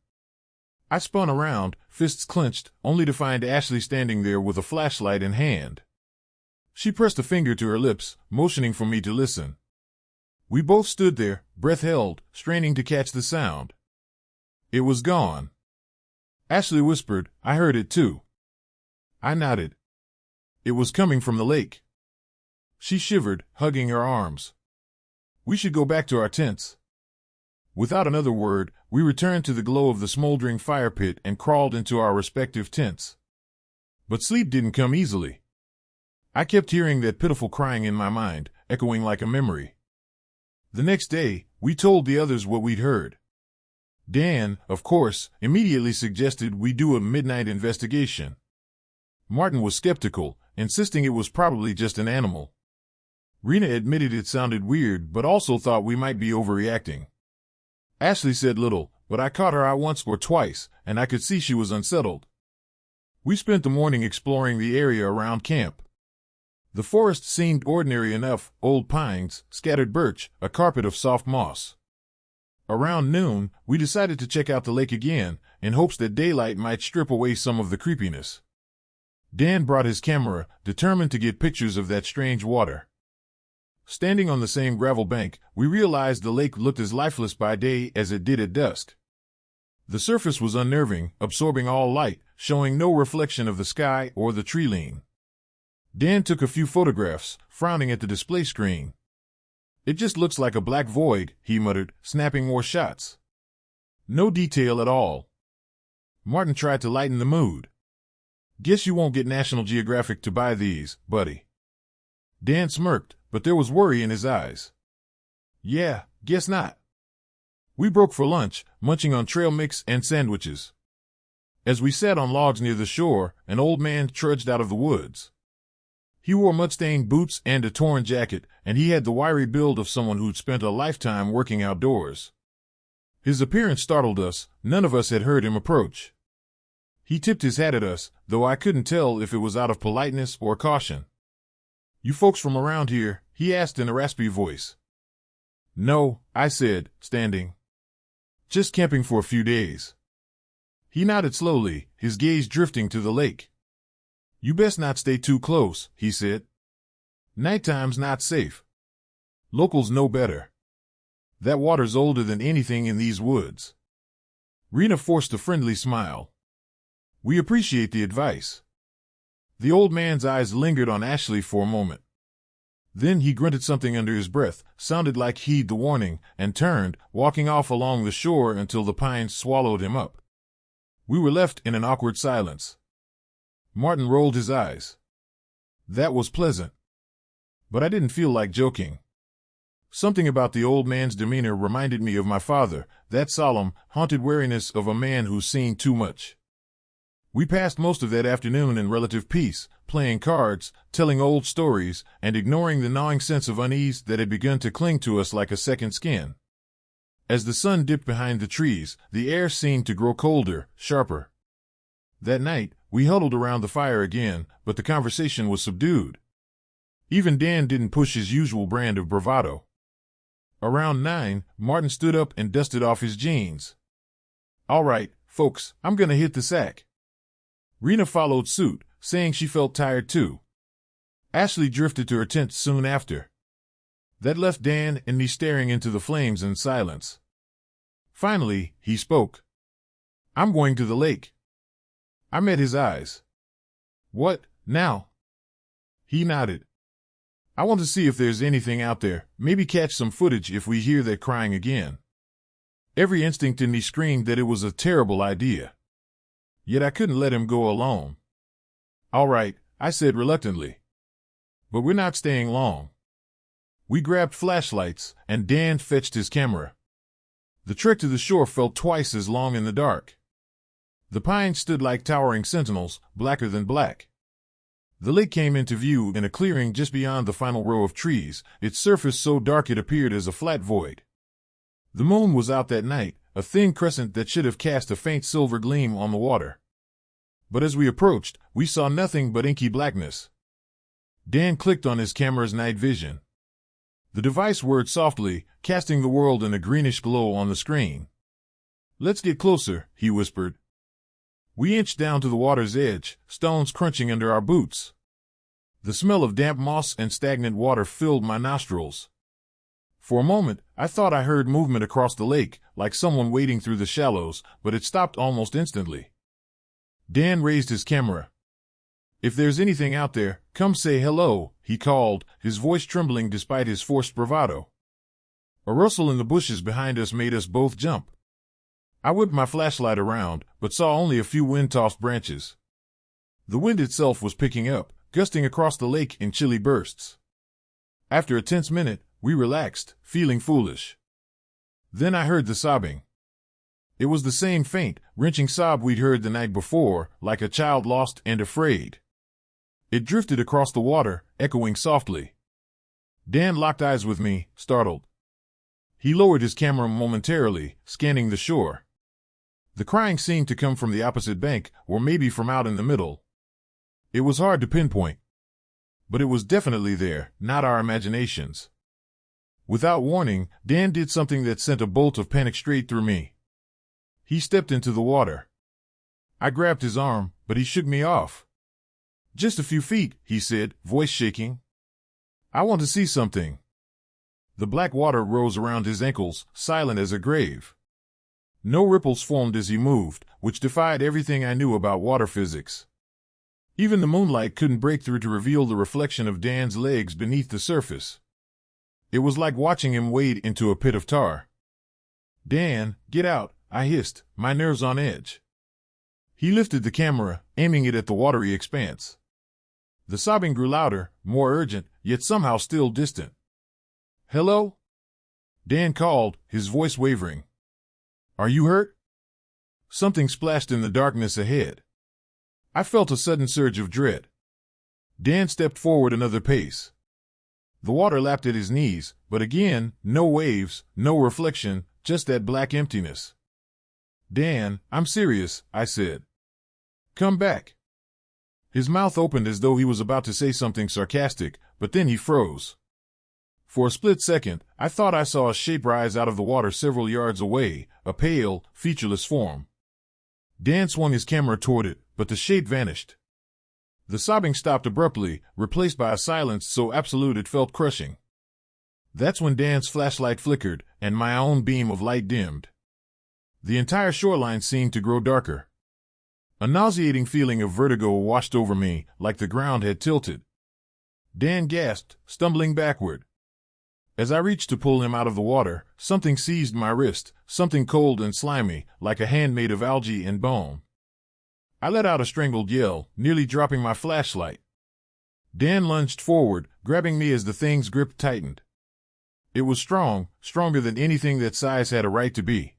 I spun around, fists clenched, only to find Ashley standing there with a flashlight in hand. She pressed a finger to her lips, motioning for me to listen. We both stood there, breath held, straining to catch the sound. It was gone. Ashley whispered, "I heard it too." I nodded. It was coming from the lake. She shivered, hugging her arms. "We should go back to our tents." Without another word, we returned to the glow of the smoldering fire pit and crawled into our respective tents. But sleep didn't come easily. I kept hearing that pitiful crying in my mind, echoing like a memory. The next day, we told the others what we'd heard. Dan, of course, immediately suggested we do a midnight investigation. Martin was skeptical, insisting it was probably just an animal. Rena admitted it sounded weird, but also thought we might be overreacting. Ashley said little, but I caught her eye once or twice, and I could see she was unsettled. We spent the morning exploring the area around camp. The forest seemed ordinary enough: old pines, scattered birch, a carpet of soft moss. Around noon, we decided to check out the lake again, in hopes that daylight might strip away some of the creepiness. Dan brought his camera, determined to get pictures of that strange water. Standing on the same gravel bank, we realized the lake looked as lifeless by day as it did at dusk. The surface was unnerving, absorbing all light, showing no reflection of the sky or the tree line. Dan took a few photographs, frowning at the display screen. "It just looks like a black void," he muttered, snapping more shots. "No detail at all." Martin tried to lighten the mood. "Guess you won't get National Geographic to buy these, buddy." Dan smirked, but there was worry in his eyes. "Yeah, guess not." We broke for lunch, munching on trail mix and sandwiches. As we sat on logs near the shore, an old man trudged out of the woods. He wore mud-stained boots and a torn jacket, and he had the wiry build of someone who'd spent a lifetime working outdoors. His appearance startled us. None of us had heard him approach. He tipped his hat at us, though I couldn't tell if it was out of politeness or caution. "You folks from around here?" he asked in a raspy voice. "No," I said, standing. "Just camping for a few days." He nodded slowly, his gaze drifting to the lake. "You best not stay too close," he said. "Nighttime's not safe. Locals know better. That water's older than anything in these woods." Rena forced a friendly smile. "We appreciate the advice." The old man's eyes lingered on Ashley for a moment. Then he grunted something under his breath, sounded like he'd the warning, and turned, walking off along the shore until the pines swallowed him up. We were left in an awkward silence. Martin rolled his eyes. That was pleasant. But I didn't feel like joking. Something about the old man's demeanor reminded me of my father, that solemn, haunted wariness of a man who's seen too much. We passed most of that afternoon in relative peace, playing cards, telling old stories, and ignoring the gnawing sense of unease that had begun to cling to us like a second skin. As the sun dipped behind the trees, the air seemed to grow colder, sharper. That night, we huddled around the fire again, but the conversation was subdued. Even Dan didn't push his usual brand of bravado. Around 9, Martin stood up and dusted off his jeans. "All right, folks, I'm gonna hit the sack." Rena followed suit, saying she felt tired too. Ashley drifted to her tent soon after. That left Dan and me staring into the flames in silence. Finally, he spoke. "I'm going to the lake." I met his eyes. "What, now?" He nodded. "I want to see if there's anything out there, maybe catch some footage if we hear that crying again." Every instinct in me screamed that it was a terrible idea. Yet I couldn't let him go alone. "All right," I said reluctantly. "But we're not staying long." We grabbed flashlights, and Dan fetched his camera. The trek to the shore felt twice as long in the dark. The pines stood like towering sentinels, blacker than black. The lake came into view in a clearing just beyond the final row of trees, its surface so dark it appeared as a flat void. The moon was out that night, a thin crescent that should have cast a faint silver gleam on the water. But as we approached, we saw nothing but inky blackness. Dan clicked on his camera's night vision. The device whirred softly, casting the world in a greenish glow on the screen. "Let's get closer," he whispered. We inched down to the water's edge, stones crunching under our boots. The smell of damp moss and stagnant water filled my nostrils. For a moment, I thought I heard movement across the lake, like someone wading through the shallows, but it stopped almost instantly. Dan raised his camera. "If there's anything out there, come say hello," he called, his voice trembling despite his forced bravado. A rustle in the bushes behind us made us both jump. I whipped my flashlight around, but saw only a few wind-tossed branches. The wind itself was picking up, gusting across the lake in chilly bursts. After a tense minute, we relaxed, feeling foolish. Then I heard the sobbing. It was the same faint, wrenching sob we'd heard the night before, like a child lost and afraid. It drifted across the water, echoing softly. Dan locked eyes with me, startled. He lowered his camera momentarily, scanning the shore. The crying seemed to come from the opposite bank, or maybe from out in the middle. It was hard to pinpoint. But it was definitely there, not our imaginations. Without warning, Dan did something that sent a bolt of panic straight through me. He stepped into the water. I grabbed his arm, but he shook me off. "Just a few feet," he said, voice shaking. "I want to see something." The black water rose around his ankles, silent as a grave. No ripples formed as he moved, which defied everything I knew about water physics. Even the moonlight couldn't break through to reveal the reflection of Dan's legs beneath the surface. It was like watching him wade into a pit of tar. "Dan, get out," I hissed, my nerves on edge. He lifted the camera, aiming it at the watery expanse. The sobbing grew louder, more urgent, yet somehow still distant. "Hello?" Dan called, his voice wavering. "Are you hurt?" Something splashed in the darkness ahead. I felt a sudden surge of dread. Dan stepped forward another pace. The water lapped at his knees, but again, no waves, no reflection, just that black emptiness. "Dan, I'm serious," I said. "Come back." His mouth opened as though he was about to say something sarcastic, but then he froze. For a split second, I thought I saw a shape rise out of the water several yards away, a pale, featureless form. Dan swung his camera toward it, but the shape vanished. The sobbing stopped abruptly, replaced by a silence so absolute it felt crushing. That's when Dan's flashlight flickered, and my own beam of light dimmed. The entire shoreline seemed to grow darker. A nauseating feeling of vertigo washed over me, like the ground had tilted. Dan gasped, stumbling backward. As I reached to pull him out of the water, something seized my wrist, something cold and slimy, like a hand made of algae and bone. I let out a strangled yell, nearly dropping my flashlight. Dan lunged forward, grabbing me as the thing's grip tightened. It was strong, stronger than anything that size had a right to be.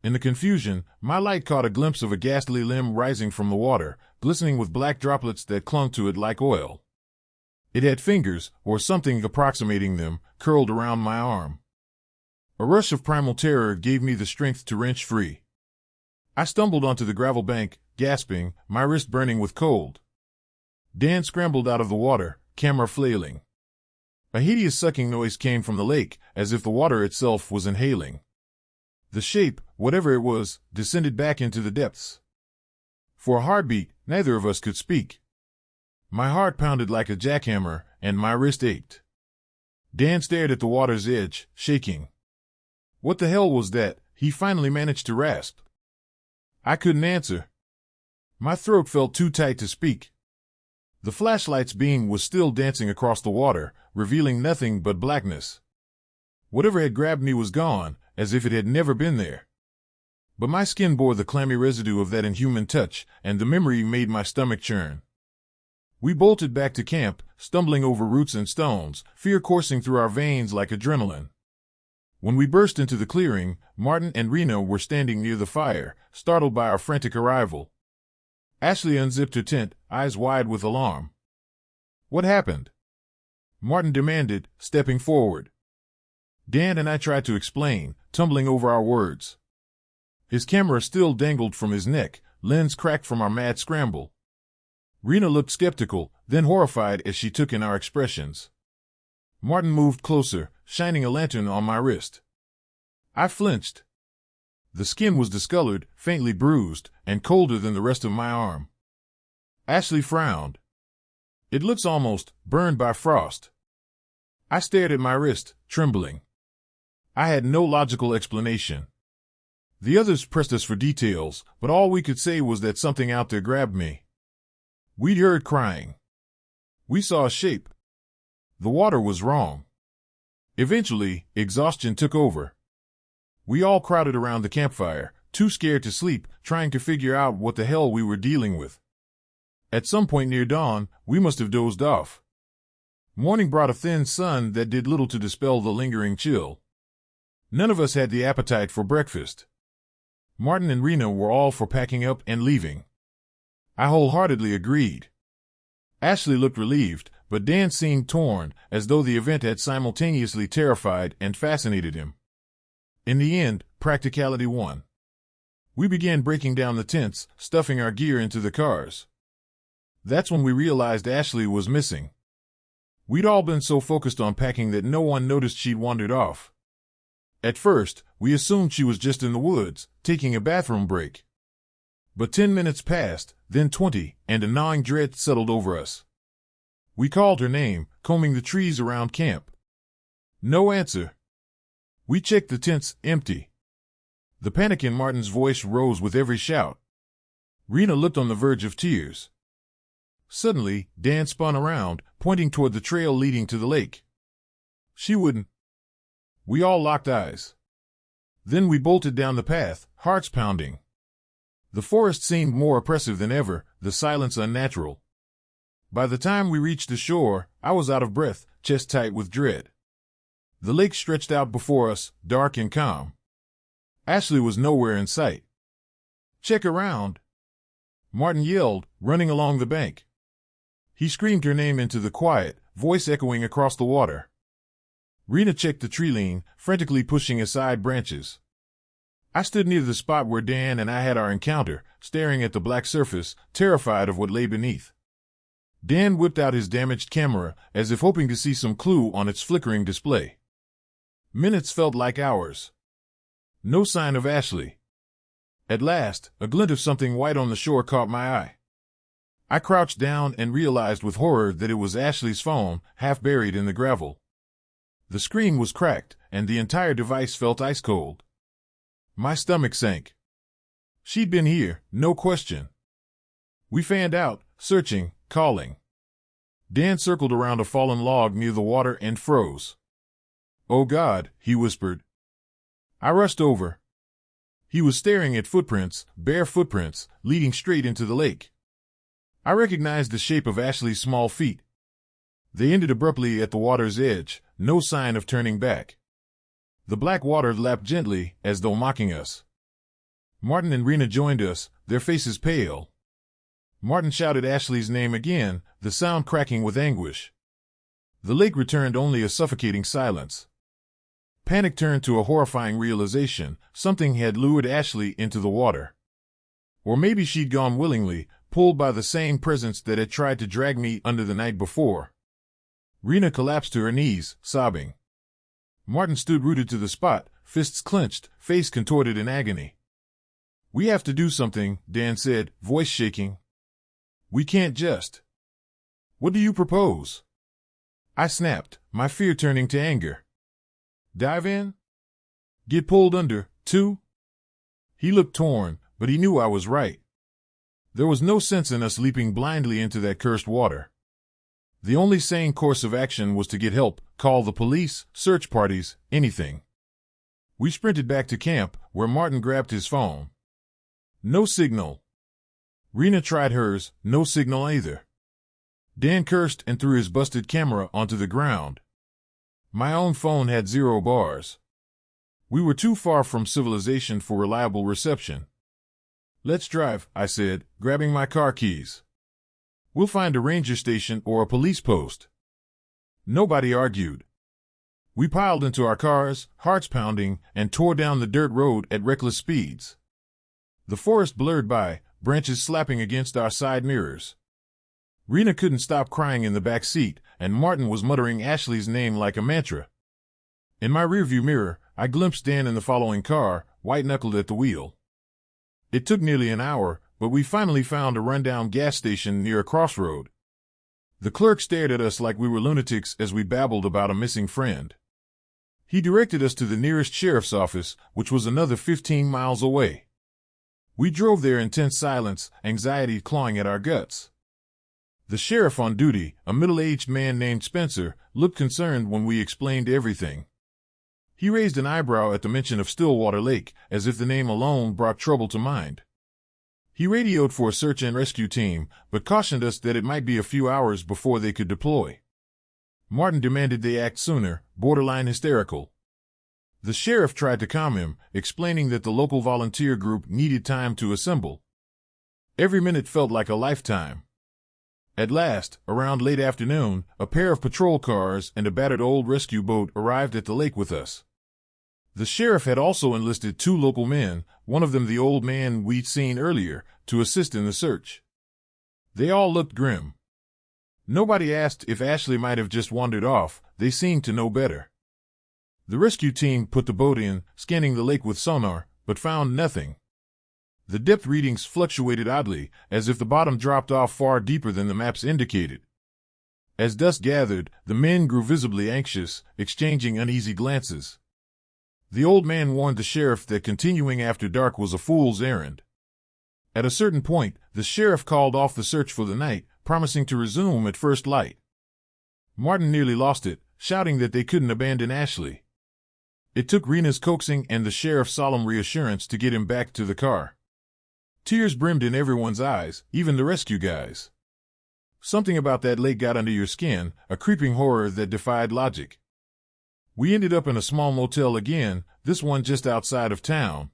In the confusion, my light caught a glimpse of a ghastly limb rising from the water, glistening with black droplets that clung to it like oil. It had fingers, or something approximating them, curled around my arm. A rush of primal terror gave me the strength to wrench free. I stumbled onto the gravel bank, gasping, my wrist burning with cold. Dan scrambled out of the water, camera flailing. A hideous sucking noise came from the lake, as if the water itself was inhaling. The shape, whatever it was, descended back into the depths. For a heartbeat, neither of us could speak. My heart pounded like a jackhammer, and my wrist ached. Dan stared at the water's edge, shaking. What the hell was that? He finally managed to rasp. I couldn't answer. My throat felt too tight to speak. The flashlight's beam was still dancing across the water, revealing nothing but blackness. Whatever had grabbed me was gone, as if it had never been there. But my skin bore the clammy residue of that inhuman touch, and the memory made my stomach churn. We bolted back to camp, stumbling over roots and stones, fear coursing through our veins like adrenaline. When we burst into the clearing, Martin and Rena were standing near the fire, startled by our frantic arrival. Ashley unzipped her tent, eyes wide with alarm. "What happened?" Martin demanded, stepping forward. Dan and I tried to explain, tumbling over our words. His camera still dangled from his neck, lens cracked from our mad scramble. Rena looked skeptical, then horrified as she took in our expressions. Martin moved closer, shining a lantern on my wrist. I flinched. The skin was discolored, faintly bruised, and colder than the rest of my arm. Ashley frowned. "It looks almost burned by frost." I stared at my wrist, trembling. I had no logical explanation. The others pressed us for details, but all we could say was that something out there grabbed me. We'd heard crying. We saw a shape. The water was wrong. Eventually, exhaustion took over. We all crowded around the campfire, too scared to sleep, trying to figure out what the hell we were dealing with. At some point near dawn, we must have dozed off. Morning brought a thin sun that did little to dispel the lingering chill. None of us had the appetite for breakfast. Martin and Rena were all for packing up and leaving. I wholeheartedly agreed. Ashley looked relieved, but Dan seemed torn, as though the event had simultaneously terrified and fascinated him. In the end, practicality won. We began breaking down the tents, stuffing our gear into the cars. That's when we realized Ashley was missing. We'd all been so focused on packing that no one noticed she'd wandered off. At first, we assumed she was just in the woods, taking a bathroom break. But 10 minutes passed, then 20, and a gnawing dread settled over us. We called her name, combing the trees around camp. No answer. We checked the tents, empty. The panic in Martin's voice rose with every shout. Rena looked on the verge of tears. Suddenly, Dan spun around, pointing toward the trail leading to the lake. She wouldn't. We all locked eyes. Then we bolted down the path, hearts pounding. The forest seemed more oppressive than ever, the silence unnatural. By the time we reached the shore, I was out of breath, chest tight with dread. The lake stretched out before us, dark and calm. Ashley was nowhere in sight. "Check around," Martin yelled, running along the bank. He screamed her name into the quiet, voice echoing across the water. Rena checked the tree line, frantically pushing aside branches. I stood near the spot where Dan and I had our encounter, staring at the black surface, terrified of what lay beneath. Dan whipped out his damaged camera, as if hoping to see some clue on its flickering display. Minutes felt like hours. No sign of Ashley. At last, a glint of something white on the shore caught my eye. I crouched down and realized with horror that it was Ashley's phone, half buried in the gravel. The screen was cracked, and the entire device felt ice cold. My stomach sank. She'd been here, no question. We fanned out, searching, calling. Dan circled around a fallen log near the water and froze. "Oh God," he whispered. I rushed over. He was staring at footprints, bare footprints, leading straight into the lake. I recognized the shape of Ashley's small feet. They ended abruptly at the water's edge, no sign of turning back. The black water lapped gently, as though mocking us. Martin and Rena joined us, their faces pale. Martin shouted Ashley's name again, the sound cracking with anguish. The lake returned only a suffocating silence. Panic turned to a horrifying realization: something had lured Ashley into the water. Or maybe she'd gone willingly, pulled by the same presence that had tried to drag me under the night before. Rena collapsed to her knees, sobbing. Martin stood rooted to the spot, fists clenched, face contorted in agony. "We have to do something," Dan said, voice shaking. "We can't just." "What do you propose?" I snapped, my fear turning to anger. "Dive in? Get pulled under, too?" He looked torn, but he knew I was right. There was no sense in us leaping blindly into that cursed water. The only sane course of action was to get help, call the police, search parties, anything. We sprinted back to camp, where Martin grabbed his phone. No signal. Rena tried hers, no signal either. Dan cursed and threw his busted camera onto the ground. My own phone had 0 bars. We were too far from civilization for reliable reception. "Let's drive," I said, grabbing my car keys. "We'll find a ranger station or a police post." Nobody argued. We piled into our cars, hearts pounding, and tore down the dirt road at reckless speeds. The forest blurred by, branches slapping against our side mirrors. Rena couldn't stop crying in the back seat, and Martin was muttering Ashley's name like a mantra. In my rearview mirror, I glimpsed Dan in the following car, white-knuckled at the wheel. It took nearly an hour, but we finally found a rundown gas station near a crossroad. The clerk stared at us like we were lunatics as we babbled about a missing friend. He directed us to the nearest sheriff's office, which was another 15 miles away. We drove there in tense silence, anxiety clawing at our guts. The sheriff on duty, a middle-aged man named Spencer, looked concerned when we explained everything. He raised an eyebrow at the mention of Stillwater Lake, as if the name alone brought trouble to mind. He radioed for a search and rescue team, but cautioned us that it might be a few hours before they could deploy. Martin demanded they act sooner, borderline hysterical. The sheriff tried to calm him, explaining that the local volunteer group needed time to assemble. Every minute felt like a lifetime. At last, around late afternoon, a pair of patrol cars and a battered old rescue boat arrived at the lake with us. The sheriff had also enlisted 2 local men, one of them the old man we'd seen earlier, to assist in the search. They all looked grim. Nobody asked if Ashley might have just wandered off, they seemed to know better. The rescue team put the boat in, scanning the lake with sonar, but found nothing. The depth readings fluctuated oddly, as if the bottom dropped off far deeper than the maps indicated. As dusk gathered, the men grew visibly anxious, exchanging uneasy glances. The old man warned the sheriff that continuing after dark was a fool's errand. At a certain point, the sheriff called off the search for the night, promising to resume at first light. Martin nearly lost it, shouting that they couldn't abandon Ashley. It took Rena's coaxing and the sheriff's solemn reassurance to get him back to the car. Tears brimmed in everyone's eyes, even the rescue guys. Something about that lake got under your skin, a creeping horror that defied logic. We ended up in a small motel again, this one just outside of town.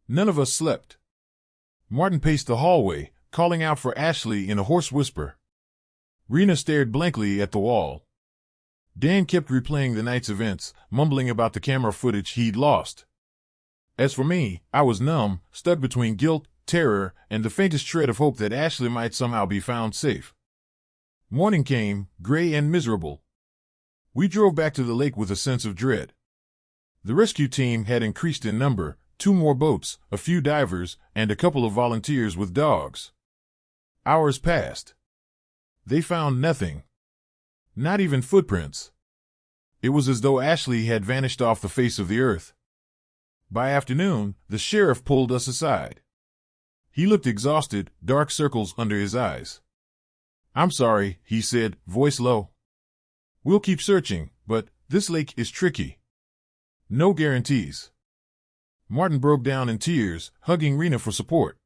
None of us slept. Martin paced the hallway, calling out for Ashley in a hoarse whisper. Rena stared blankly at the wall. Dan kept replaying the night's events, mumbling about the camera footage he'd lost. As for me, I was numb, stuck between guilt, terror, and the faintest shred of hope that Ashley might somehow be found safe. Morning came, gray and miserable. We drove back to the lake with a sense of dread. The rescue team had increased in number, 2 more boats, a few divers, and a couple of volunteers with dogs. Hours passed. They found nothing. Not even footprints. It was as though Ashley had vanished off the face of the earth. By afternoon, the sheriff pulled us aside. He looked exhausted, dark circles under his eyes. "I'm sorry," he said, voice low. "We'll keep searching, but this lake is tricky. No guarantees." Martin broke down in tears, hugging Rena for support.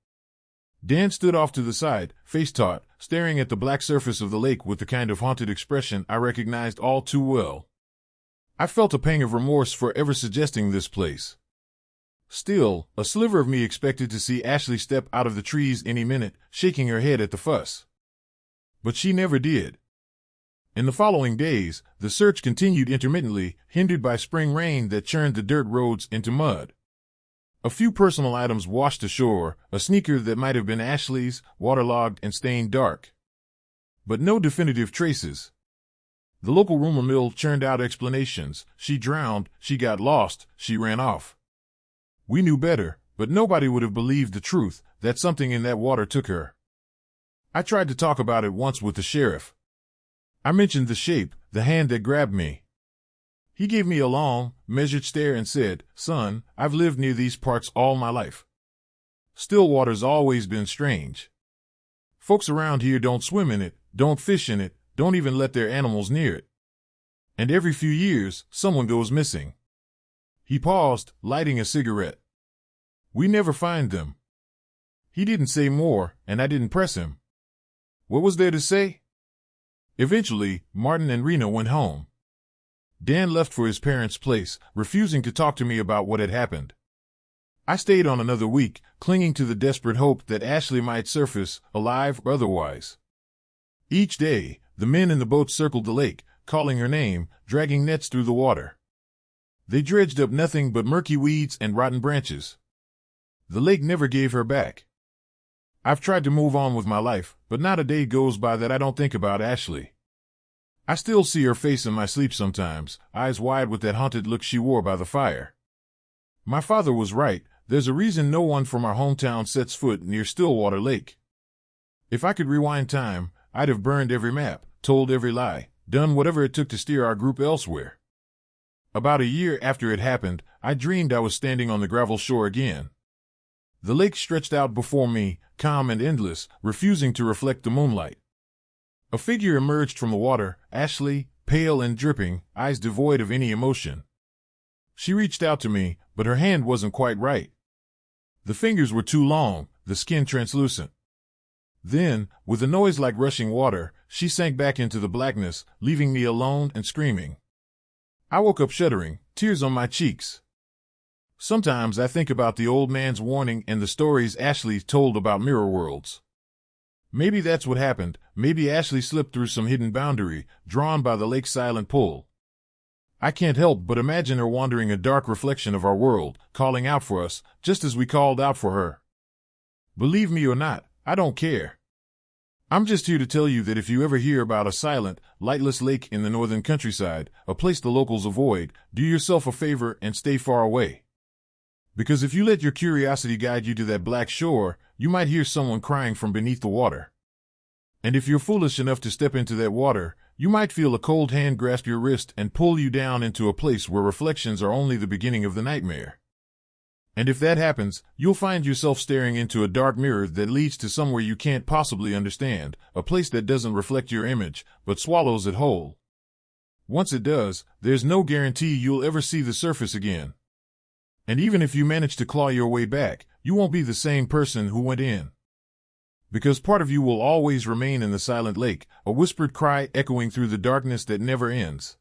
Dan stood off to the side, face taut, staring at the black surface of the lake with the kind of haunted expression I recognized all too well. I felt a pang of remorse for ever suggesting this place. Still, a sliver of me expected to see Ashley step out of the trees any minute, shaking her head at the fuss. But she never did. In the following days, the search continued intermittently, hindered by spring rain that churned the dirt roads into mud. A few personal items washed ashore, a sneaker that might have been Ashley's, waterlogged and stained dark. But no definitive traces. The local rumor mill churned out explanations. She drowned, she got lost, she ran off. We knew better, but nobody would have believed the truth, that something in that water took her. I tried to talk about it once with the sheriff. I mentioned the shape, the hand that grabbed me. He gave me a long, measured stare and said, "Son, I've lived near these parts all my life. Stillwater's always been strange. Folks around here don't swim in it, don't fish in it, don't even let their animals near it. And every few years, someone goes missing." He paused, lighting a cigarette. "We never find them." He didn't say more, and I didn't press him. What was there to say? Eventually, Martin and Rena went home. Dan left for his parents' place, refusing to talk to me about what had happened. I stayed on another week, clinging to the desperate hope that Ashley might surface, alive or otherwise. Each day, the men in the boat circled the lake, calling her name, dragging nets through the water. They dredged up nothing but murky weeds and rotten branches. The lake never gave her back. I've tried to move on with my life, but not a day goes by that I don't think about Ashley. I still see her face in my sleep sometimes, eyes wide with that haunted look she wore by the fire. My father was right, there's a reason no one from our hometown sets foot near Stillwater Lake. If I could rewind time, I'd have burned every map, told every lie, done whatever it took to steer our group elsewhere. About a year after it happened, I dreamed I was standing on the gravel shore again. The lake stretched out before me, calm and endless, refusing to reflect the moonlight. A figure emerged from the water, Ashley, pale and dripping, eyes devoid of any emotion. She reached out to me, but her hand wasn't quite right. The fingers were too long, the skin translucent. Then, with a noise like rushing water, she sank back into the blackness, leaving me alone and screaming. I woke up shuddering, tears on my cheeks. Sometimes I think about the old man's warning and the stories Ashley told about mirror worlds. Maybe that's what happened. Maybe Ashley slipped through some hidden boundary, drawn by the lake's silent pull. I can't help but imagine her wandering a dark reflection of our world, calling out for us, just as we called out for her. Believe me or not, I don't care. I'm just here to tell you that if you ever hear about a silent, lightless lake in the northern countryside, a place the locals avoid, do yourself a favor and stay far away. Because if you let your curiosity guide you to that black shore, you might hear someone crying from beneath the water. And if you're foolish enough to step into that water, you might feel a cold hand grasp your wrist and pull you down into a place where reflections are only the beginning of the nightmare. And if that happens, you'll find yourself staring into a dark mirror that leads to somewhere you can't possibly understand, a place that doesn't reflect your image, but swallows it whole. Once it does, there's no guarantee you'll ever see the surface again. And even if you manage to claw your way back, you won't be the same person who went in. Because part of you will always remain in the silent lake, a whispered cry echoing through the darkness that never ends.